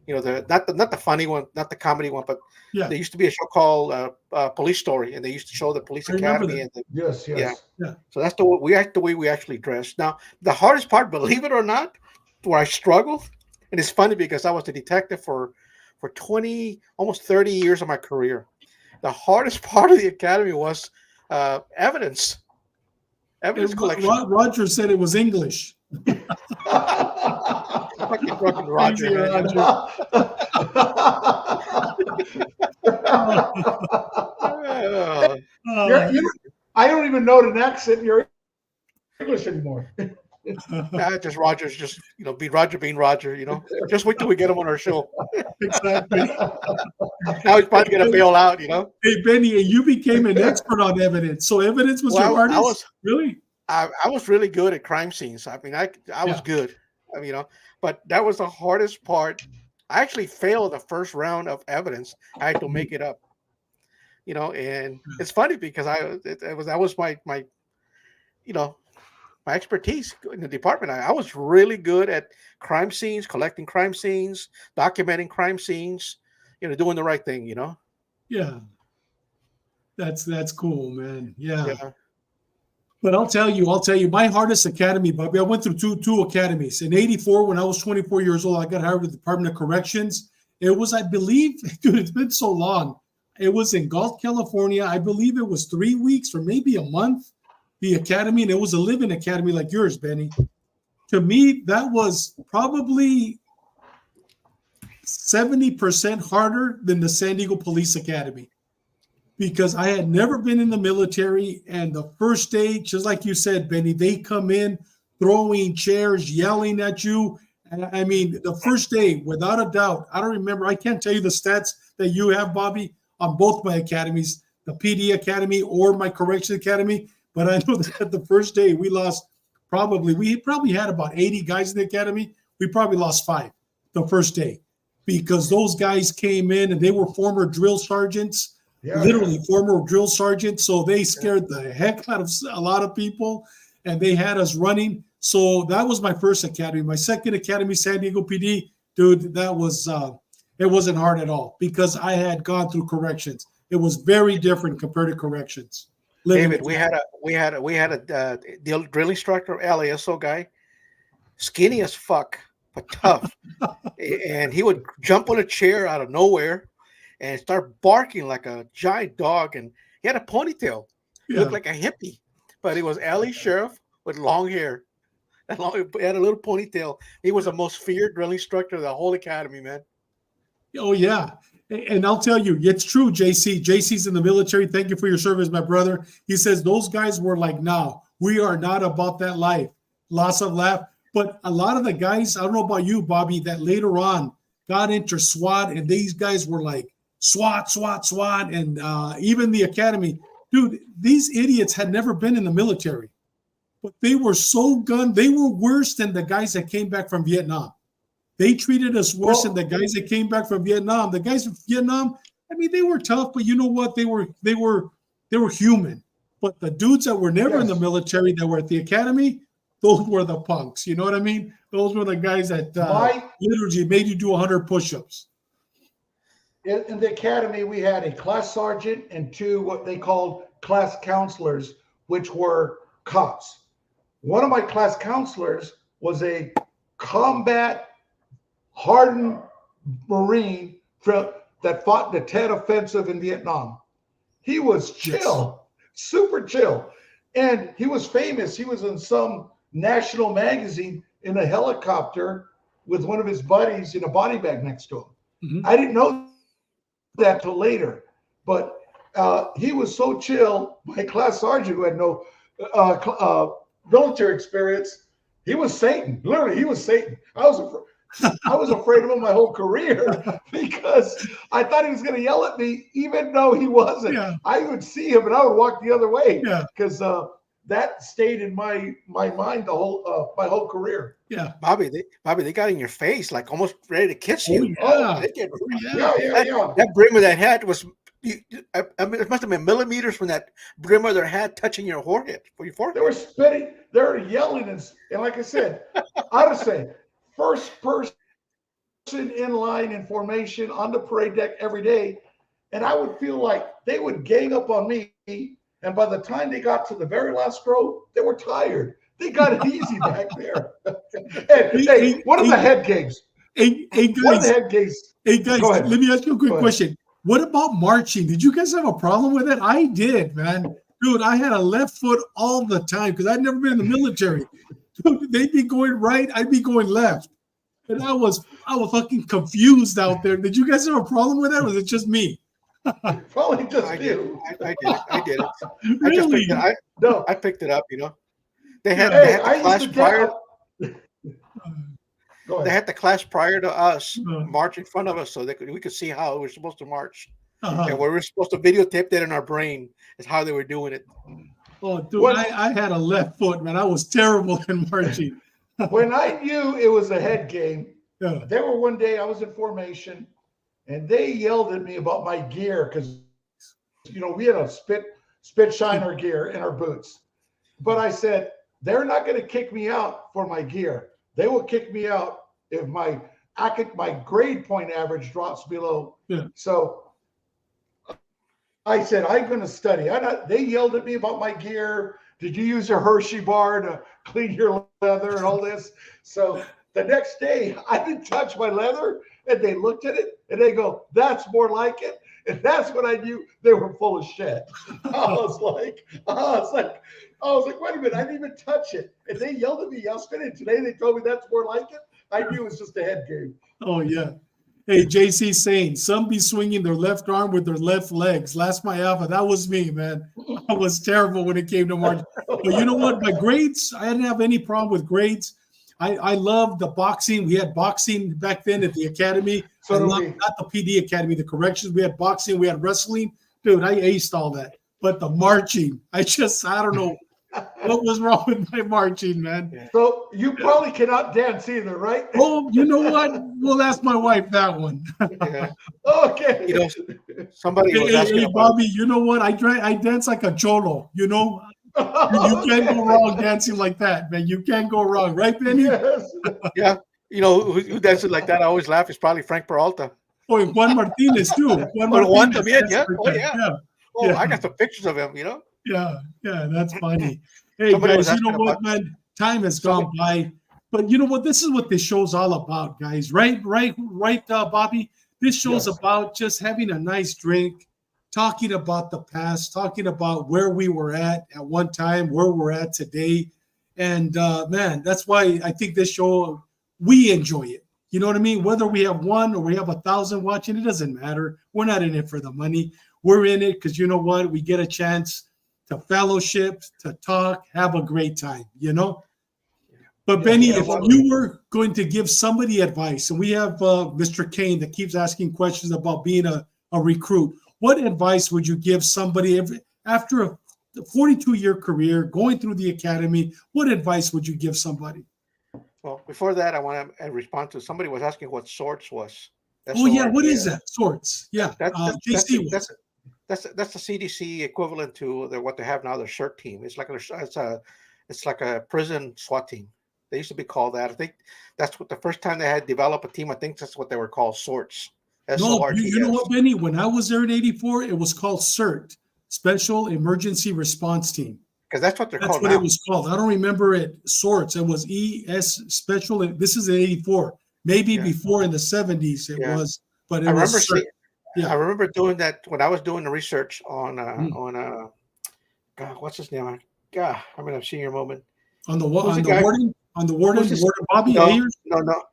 You know, not the funny one, not the comedy one, but there used to be a show called Police Story, and they used to show the police academy. And yes. Yeah. So that's the way we actually dressed. Now, the hardest part, believe it or not, where I struggled, and it's funny because I was a detective for 20, almost 30 years of my career. The hardest part of the academy was evidence collection. Roger said it was English. Fucking fucking Roger, Crazy man. Roger. I don't even know an accent in your English anymore. Nah, just Roger's just be Roger being Roger. Just wait till we get him on our show. Exactly. Now he's probably gonna bail out. Hey Benny, you became an expert on evidence. So evidence was your hardest? Really? I was really good at crime scenes. I mean, I was good. I mean, but that was the hardest part. I actually failed the first round of evidence. I had to make it up. And it's funny because that was my my expertise in the department. I was really good at crime scenes, collecting crime scenes, documenting crime scenes, doing the right thing. Yeah, that's cool, man. Yeah. But I'll tell you, my hardest academy, Bobby, I went through two academies. In 84, when I was 24 years old, I got hired with the Department of Corrections. It was, I believe, dude, it's been so long. It was in Gulf, California. I believe it was 3 weeks or maybe a month, the academy, and it was a living academy like yours, Benny. To me, that was probably 70% harder than the San Diego Police Academy, because I had never been in the military. And the first day, just like you said, Benny, they come in throwing chairs, yelling at you. And I mean, the first day, without a doubt, I don't remember. I can't tell you the stats that you have, Bobby, on both my academies, the PD Academy or my Correction Academy. But I know that the first day we probably had about 80 guys in the academy. We probably lost 5 the first day, because those guys came in and they were former drill sergeants. Literally former drill sergeants. So they scared the heck out of a lot of people, and they had us running. So that was my first academy. My second academy, San Diego PD, dude, that was, it wasn't hard at all, because I had gone through corrections. It was very different compared to corrections. David, we had a drill instructor, LASO guy, skinny as fuck, but tough. And he would jump on a chair out of nowhere and start barking like a giant dog. And he had a ponytail. He looked like a hippie, but he was LA sheriff with long hair. He had a little ponytail. He was the most feared drill instructor of the whole academy, man. Oh, yeah. And I'll tell you, it's true, JC. JC's in the military. Thank you for your service, my brother. He says those guys were like, no, we are not about that life. Lots of laugh. But a lot of the guys, I don't know about you, Bobby, that later on got into SWAT, and these guys were like, SWAT, and even the academy. Dude, these idiots had never been in the military, but they were so gunned. They were worse than the guys that came back from Vietnam. They treated us worse than the guys that came back from Vietnam. The guys from Vietnam, I mean, they were tough, but you know what? They were human. But the dudes that were never in the military, that were at the academy, those were the punks. You know what I mean? Those were the guys that literally made you do 100 push-ups. In the academy, we had a class sergeant and 2 what they called class counselors, which were cops. One of my class counselors was a combat hardened Marine that fought the Tet Offensive in Vietnam. He was chill, super chill. And he was famous. He was in some national magazine in a helicopter with one of his buddies in a body bag next to him. Mm-hmm. I didn't know that till later, but he was so chill. My class sergeant, who had no military experience, he was Satan. Literally, he was Satan. I was afraid of him my whole career because I thought he was going to yell at me, even though he wasn't. Yeah. I would see him and I would walk the other way because that stayed in my mind the whole my whole career. Yeah, Bobby, they got in your face, like almost ready to kiss you. That brim of that hat was. I mean, it must have been millimeters from that brim of their hat touching your forehead. They were spitting. They were yelling, and like I said, Arce, first person in line in formation on the parade deck every day, and I would feel like they would gang up on me. And by the time they got to the very last row, they were tired. They got it easy back there. One of the head gigs. Hey, guys, let me ask you a quick question. What about marching? Did you guys have a problem with it? I did, man. Dude, I had a left foot all the time because I'd never been in the military. They'd be going right, I'd be going left. And I was fucking confused out there. Did you guys have a problem with that, or was it just me? Probably just you. I did it. I did it. Really? I just picked it. No. I picked it up. They Yeah. had the class prior. Go ahead. They had the class prior to us march in front of us, so we could see how we were supposed to march, and we were supposed to videotape that in our brain is how they were doing it. Oh, dude, I had a left foot, man. I was terrible in marching. When I knew it was a head game, Yeah. there were one day I was in formation, and they yelled at me about my gear because, we had a spit shiner gear in our boots. But I said, they're not going to kick me out for my gear. They will kick me out if my grade point average drops below. Yeah. So I said, I'm going to study. They yelled at me about my gear. Did you use a Hershey bar to clean your leather and all this? So the next day, I didn't touch my leather, and they looked at it, and they go, that's more like it. And that's when I knew they were full of shit. I was like, wait a minute, I didn't even touch it. And they yelled at me yesterday, and today they told me that's more like it. I knew it was just a head game. Oh, yeah. Hey, JC saying, some be swinging their left arm with their left legs. Last my alpha. That was me, man. I was terrible when it came to marching. But you know what? My grades, I didn't have any problem with grades. I loved the boxing. We had boxing back then at the academy. So not the PD academy, the corrections. We had boxing. We had wrestling. Dude, I aced all that. But the marching, I don't know what was wrong with my marching, man. So you probably cannot dance either, right? Oh, you know what? We'll ask my wife that one. Yeah. Okay. Somebody was asking hey, about Bobby, you know what? I dance like a cholo, You can't go wrong dancing like that, man. You can't go wrong. Right, Benny? Yes. Yeah. Who dances like that? I always laugh. It's probably Frank Peralta. Oh, and Juan Martinez, too. Juan también, yeah. Oh, yeah. Oh, Yeah. I got some pictures of him, Yeah, that's funny. Hey, Somebody guys, was you know asking what, about- man? Time has gone by. But you know what? This is what this show's all about, guys. Right, Bobby? This show's about just having a nice drink, talking about the past, talking about where we were at one time, where we're at today. And, man, that's why I think this show, we enjoy it. You know what I mean? Whether we have 1 or we have 1,000 watching, it doesn't matter. We're not in it for the money. We're in it because you know what? We get a chance to fellowship, to talk, have a great time, But Benny, if you were going to give somebody advice, and we have Mr. Kane that keeps asking questions about being a recruit, what advice would you give somebody after a 42-year career, going through the academy? What advice would you give somebody? Well, before that, I want to respond to somebody was asking what sorts was. Oh, yeah. What is that? Sorts. Yeah. JC that's the CDC equivalent to what they have now, the SHIRT team. It's like a prison SWAT team. They used to be called that. I think that's what the first time they had developed a team. I think that's what they were called, sorts. No, you know what, Benny? When I was there in '84, it was called CERT, Special Emergency Response Team. Because that's what they're called. That's what it was called. I don't remember it. Sorts. It was ES Special. This is in '84. Maybe before in the '70s it was, but it was CERT. I remember doing that when I was doing the research on God, what's his name? God, I'm in a senior moment. On the warden Bobby Ayers?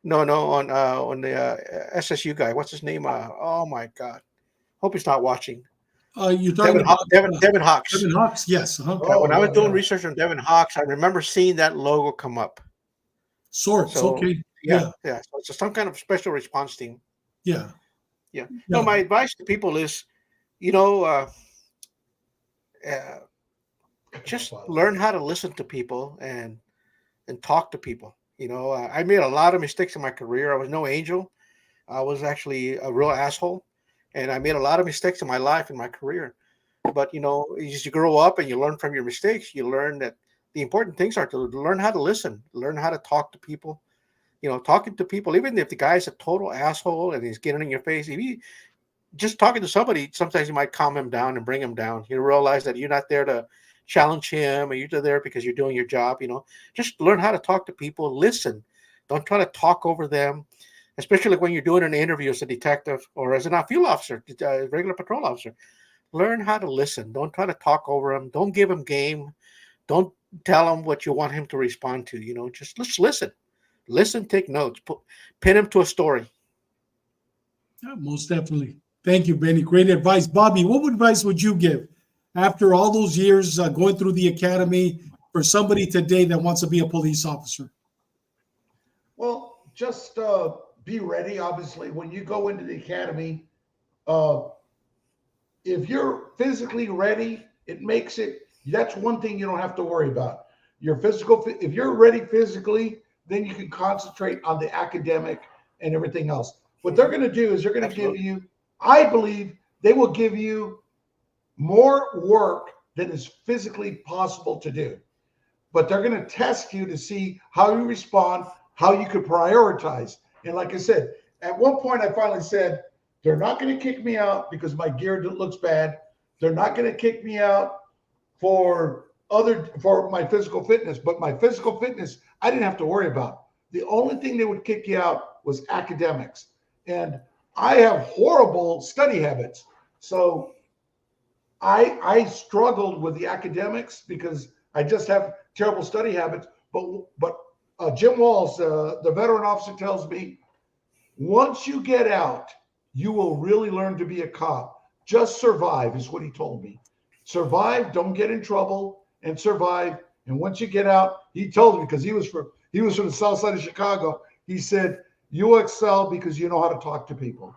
No, on the SSU guy. What's his name? Oh my God, hope he's not watching. You're talking about Devin Hawks. Devin Hawks, yes. When I was doing research on Devin Hawks, I remember seeing that logo come up. Sorts. Okay. Yeah. So it's some kind of special response team. Yeah. No, my advice to people is, just learn how to listen to people and talk to people. I made a lot of mistakes in my career. I was no angel. I was actually a real asshole, and I made a lot of mistakes in my life, in my career. But as you grow up and you learn from your mistakes, you learn that the important things are to learn how to listen, learn how to talk to people. Talking to people, even if the guy's a total asshole and he's getting in your face, if you just talking to somebody, sometimes you might calm him down and bring him down. You realize that you're not there to challenge him, or you're there because you're doing your job. Just learn how to talk to people. Listen. Don't try to talk over them, especially when you're doing an interview as a detective or as an field officer, a regular patrol officer. Learn how to listen. Don't try to talk over them. Don't give them game. Don't tell him what you want him to respond to. Just listen, take notes, pin him to a story. Yeah, most definitely. Thank you, Benny. Great advice. Bobby, what advice would you give after all those years going through the academy for somebody today that wants to be a police officer? Well, just be ready. Obviously, when you go into the academy, if you're physically ready, that's one thing you don't have to worry about. If you're ready physically, then you can concentrate on the academic and everything else. What they're going to do is they're going to give you, I believe they will give you more work than is physically possible to do. But they're going to test you to see how you respond, how you could prioritize. And like I said, at one point I finally said, they're not going to kick me out because my gear looks bad. They're not going to kick me out for my physical fitness, but my physical fitness, I didn't have to worry about. The only thing they would kick you out was academics. And I have horrible study habits. So I struggled with the academics because I just have terrible study habits. But Jim Walls, the veteran officer, tells me, once you get out, you will really learn to be a cop. Just survive is what he told me. Survive, don't get in trouble, and survive. And once you get out, he told me, because he was from the south side of Chicago, he said, you will excel because you know how to talk to people.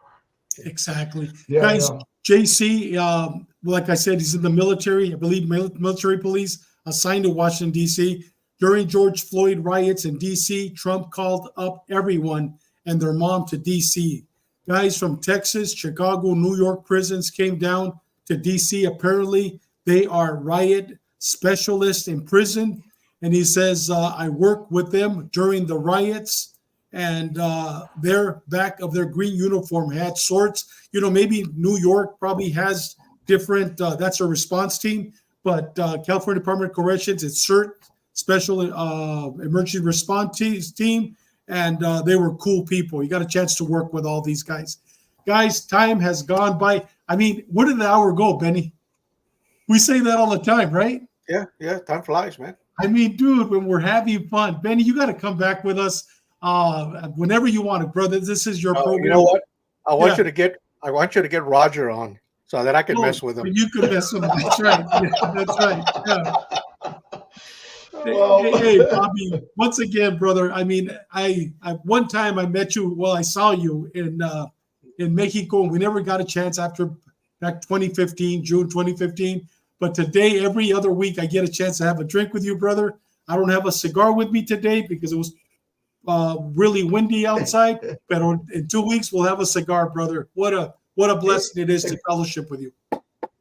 Exactly. Yeah, Guys, yeah. JC, like I said, he's in the military, I believe military police, assigned to Washington, D.C. During George Floyd riots in D.C., Trump called up everyone and their mom to D.C. Guys from Texas, Chicago, New York prisons came down to D.C. Apparently, they are riot specialists in prison. And he says, I work with them during the riots. And their back of their green uniform had swords. Maybe New York probably has different, that's a response team. But California Department of Corrections, it's CERT, Special Emergency Response Team. And they were cool people. You got a chance to work with all these guys. Guys, time has gone by. I mean, where did the hour go, Benny? We say that all the time, right? Yeah, time flies, man. I mean, dude, when we're having fun, Benny, you got to come back with us whenever you want it, brother. This is your program. You know what? I want you to get Roger on so that I can mess with him. You can mess with him. That's right. Yeah, that's right. Yeah. Well, hey, Bobby, once again, brother. I mean, I one time I met you. Well, I saw you in Mexico, and we never got a chance after back 2015, June 2015. But today, every other week, I get a chance to have a drink with you, brother. I don't have a cigar with me today because it was really windy outside. But in 2 weeks, we'll have a cigar, brother. What a blessing it is to fellowship with you.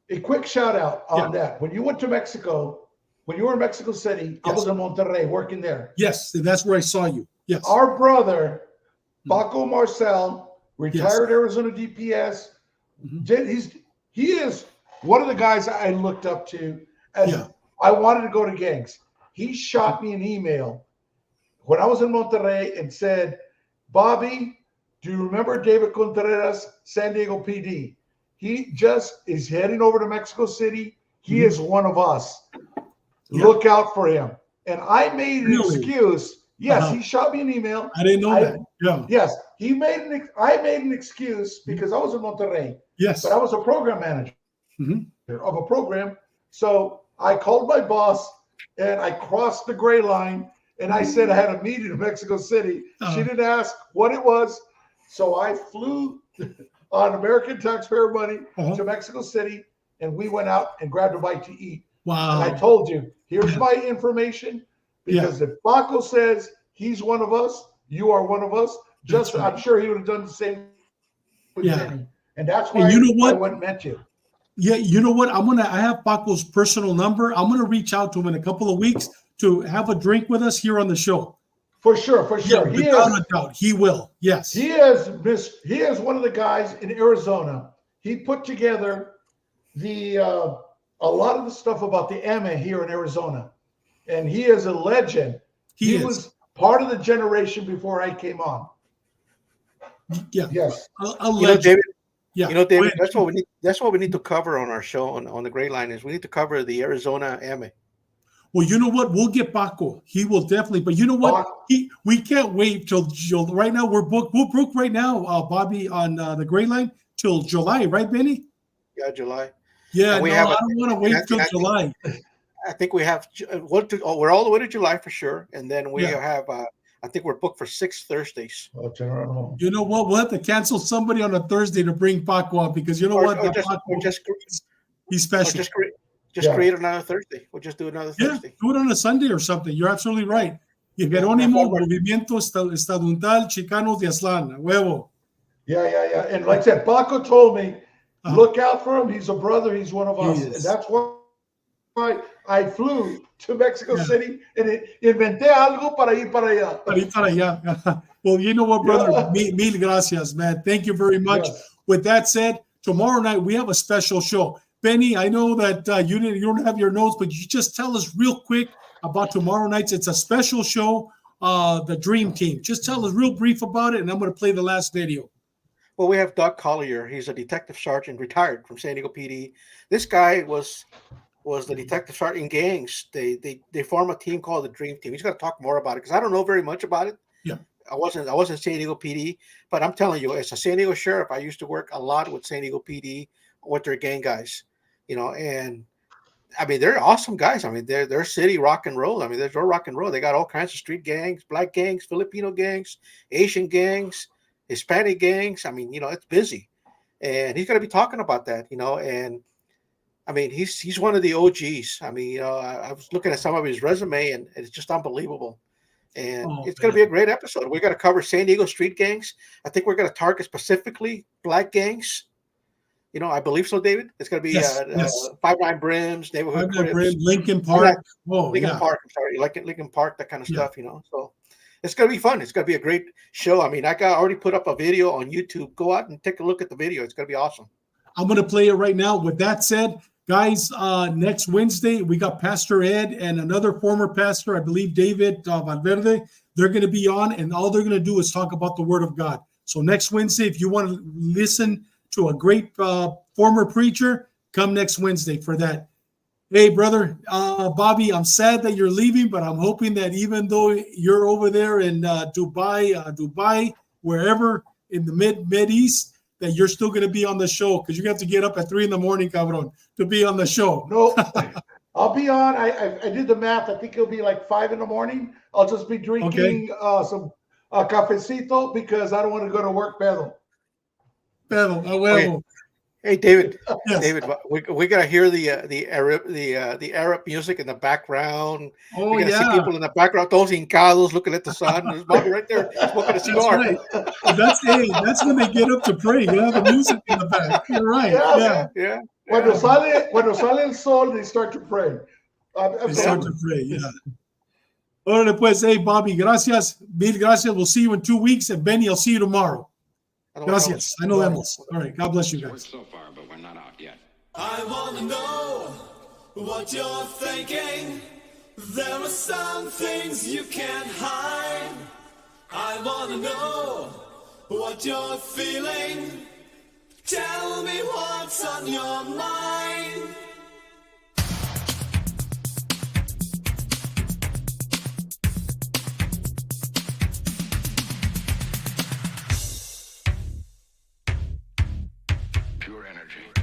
A quick shout out on that. When you went to Mexico, when you were in Mexico City, I was in Monterrey working there. Yes, that's where I saw you. Yes. Our brother, Paco Marcel, retired Arizona DPS. He is one of the guys I looked up to as I wanted to go to gangs. He shot me an email when I was in Monterrey and said, Bobby, do you remember David Contreras, San Diego PD? He just is heading over to Mexico City. He is one of us. Look out for him. And I made an excuse. Yes, he shot me an email. I didn't know that. Yeah. Yes, I made an excuse because I was in Monterrey. Yes. But I was a program manager of a program. So I called my boss and I crossed the gray line and I said I had a meeting in Mexico City. She didn't ask what it was. So I flew on American taxpayer money to Mexico City and we went out and grabbed a bite to eat. Wow. And I told you, here's my information, because if Paco says he's one of us, you are one of us, I'm sure he would have done the same with Jenny. And that's why I went and met you. Yeah, you know what? I have Paco's personal number. I'm gonna reach out to him in a couple of weeks to have a drink with us here on the show. For sure. Yeah, without a doubt, he will. Yes. He is one of the guys in Arizona. He put together a lot of the stuff about the AMA here in Arizona. And he is a legend. He was part of the generation before I came on. Yeah. Yes. A legend. David, Yeah. David, that's what we need to cover on our show on the Gray Line is we need to cover the Arizona AMA. Well, you know what? We'll get Paco. He will definitely. But you know what? We can't wait till right now. We're booked. We're booked right now, Bobby, on the Gray Line till July, right, Benny? Yeah, July. Yeah, no, I don't want to wait till July. I think we have we're all the way to July for sure, and then we have. I think we're booked for 6 Thursdays. You know what? We'll have to cancel somebody on a Thursday to bring Paco up because you know what? He's special. Just create another Thursday. We'll just do another Thursday. Do it on a Sunday or something. You're absolutely right. Y Jerónimo, Movimiento Estaduntal Chicanos de Aztlán. Huevo. Yeah. And like I said, Paco told me, look out for him. He's a brother. He's one of us. And that's why I flew to Mexico City and inventé algo para ir para allá. Para ir para allá. Well, you know what, brother? Mil gracias, man. Thank you very much. With that said, tomorrow night we have a special show. Benny, I know that you don't have your notes, but you just tell us real quick about tomorrow night. It's a special show, the Dream Team. Just tell us real brief about it, and I'm going to play the last video. Well, we have Doug Collier. He's a detective sergeant, retired from San Diego PD. This guy was the detective sergeant in gangs. They form a team called the Dream Team. He's going to talk more about it because I don't know very much about it. Yeah, I wasn't San Diego PD, but I'm telling you, as a San Diego sheriff, I used to work a lot with San Diego PD with their gang guys. And I mean, they're awesome guys. I mean, they're city rock and roll. I mean, they're rock and roll. They got all kinds of street gangs, black gangs, Filipino gangs, Asian gangs, Hispanic gangs. I mean, it's busy, and he's going to be talking about that. And I mean, he's one of the OGs. I mean, I was looking at some of his resume, and it's just unbelievable. And it's going to be a great episode. We're going to cover San Diego street gangs. I think we're going to target specifically black gangs. I believe so, David. It's going to be 5-9 Brims, neighborhood Crips, Lincoln Park. Lincoln Park. I'm sorry, Lincoln Park, that kind of stuff. So it's going to be fun. It's going to be a great show. I mean, I already put up a video on YouTube. Go out and take a look at the video. It's going to be awesome. I'm going to play it right now. With that said, guys, next Wednesday we got Pastor Ed and another former pastor, I believe David Valverde. They're going to be on, and all they're going to do is talk about the Word of God. So next Wednesday, if you want to listen to a great former preacher, come next Wednesday for that. Hey, brother, Bobby, I'm sad that you're leaving, but I'm hoping that even though you're over there in Dubai, wherever in the Mid East, that you're still going to be on the show because you have to get up at 3 a.m, cabron, to be on the show. No, I'll be on. I did the math. I think it'll be like 5 a.m. I'll just be drinking some cafecito because I don't want to go to work pedo. Hey, David. Yes. David, we gotta hear the Arab music in the background. Oh, we gotta see people in the background, those hincados looking at the sun. There's Bobby right there smoking a cigar. That's right. That's when they get up to pray. You have the music in the back. You're right. Yeah. Cuando sale el sol, they start to pray. They start to pray. Yeah. Órale, pues, hey, Bobby, gracias. Mil gracias. We'll see you in 2 weeks, and Benny, I'll see you tomorrow. Gracias. I know vemos. All right. God bless you guys. So far, but we're not out yet. I want to know what you're thinking. There are some things you can't hide. I want to know what you're feeling. Tell me what's on your mind. Pure energy.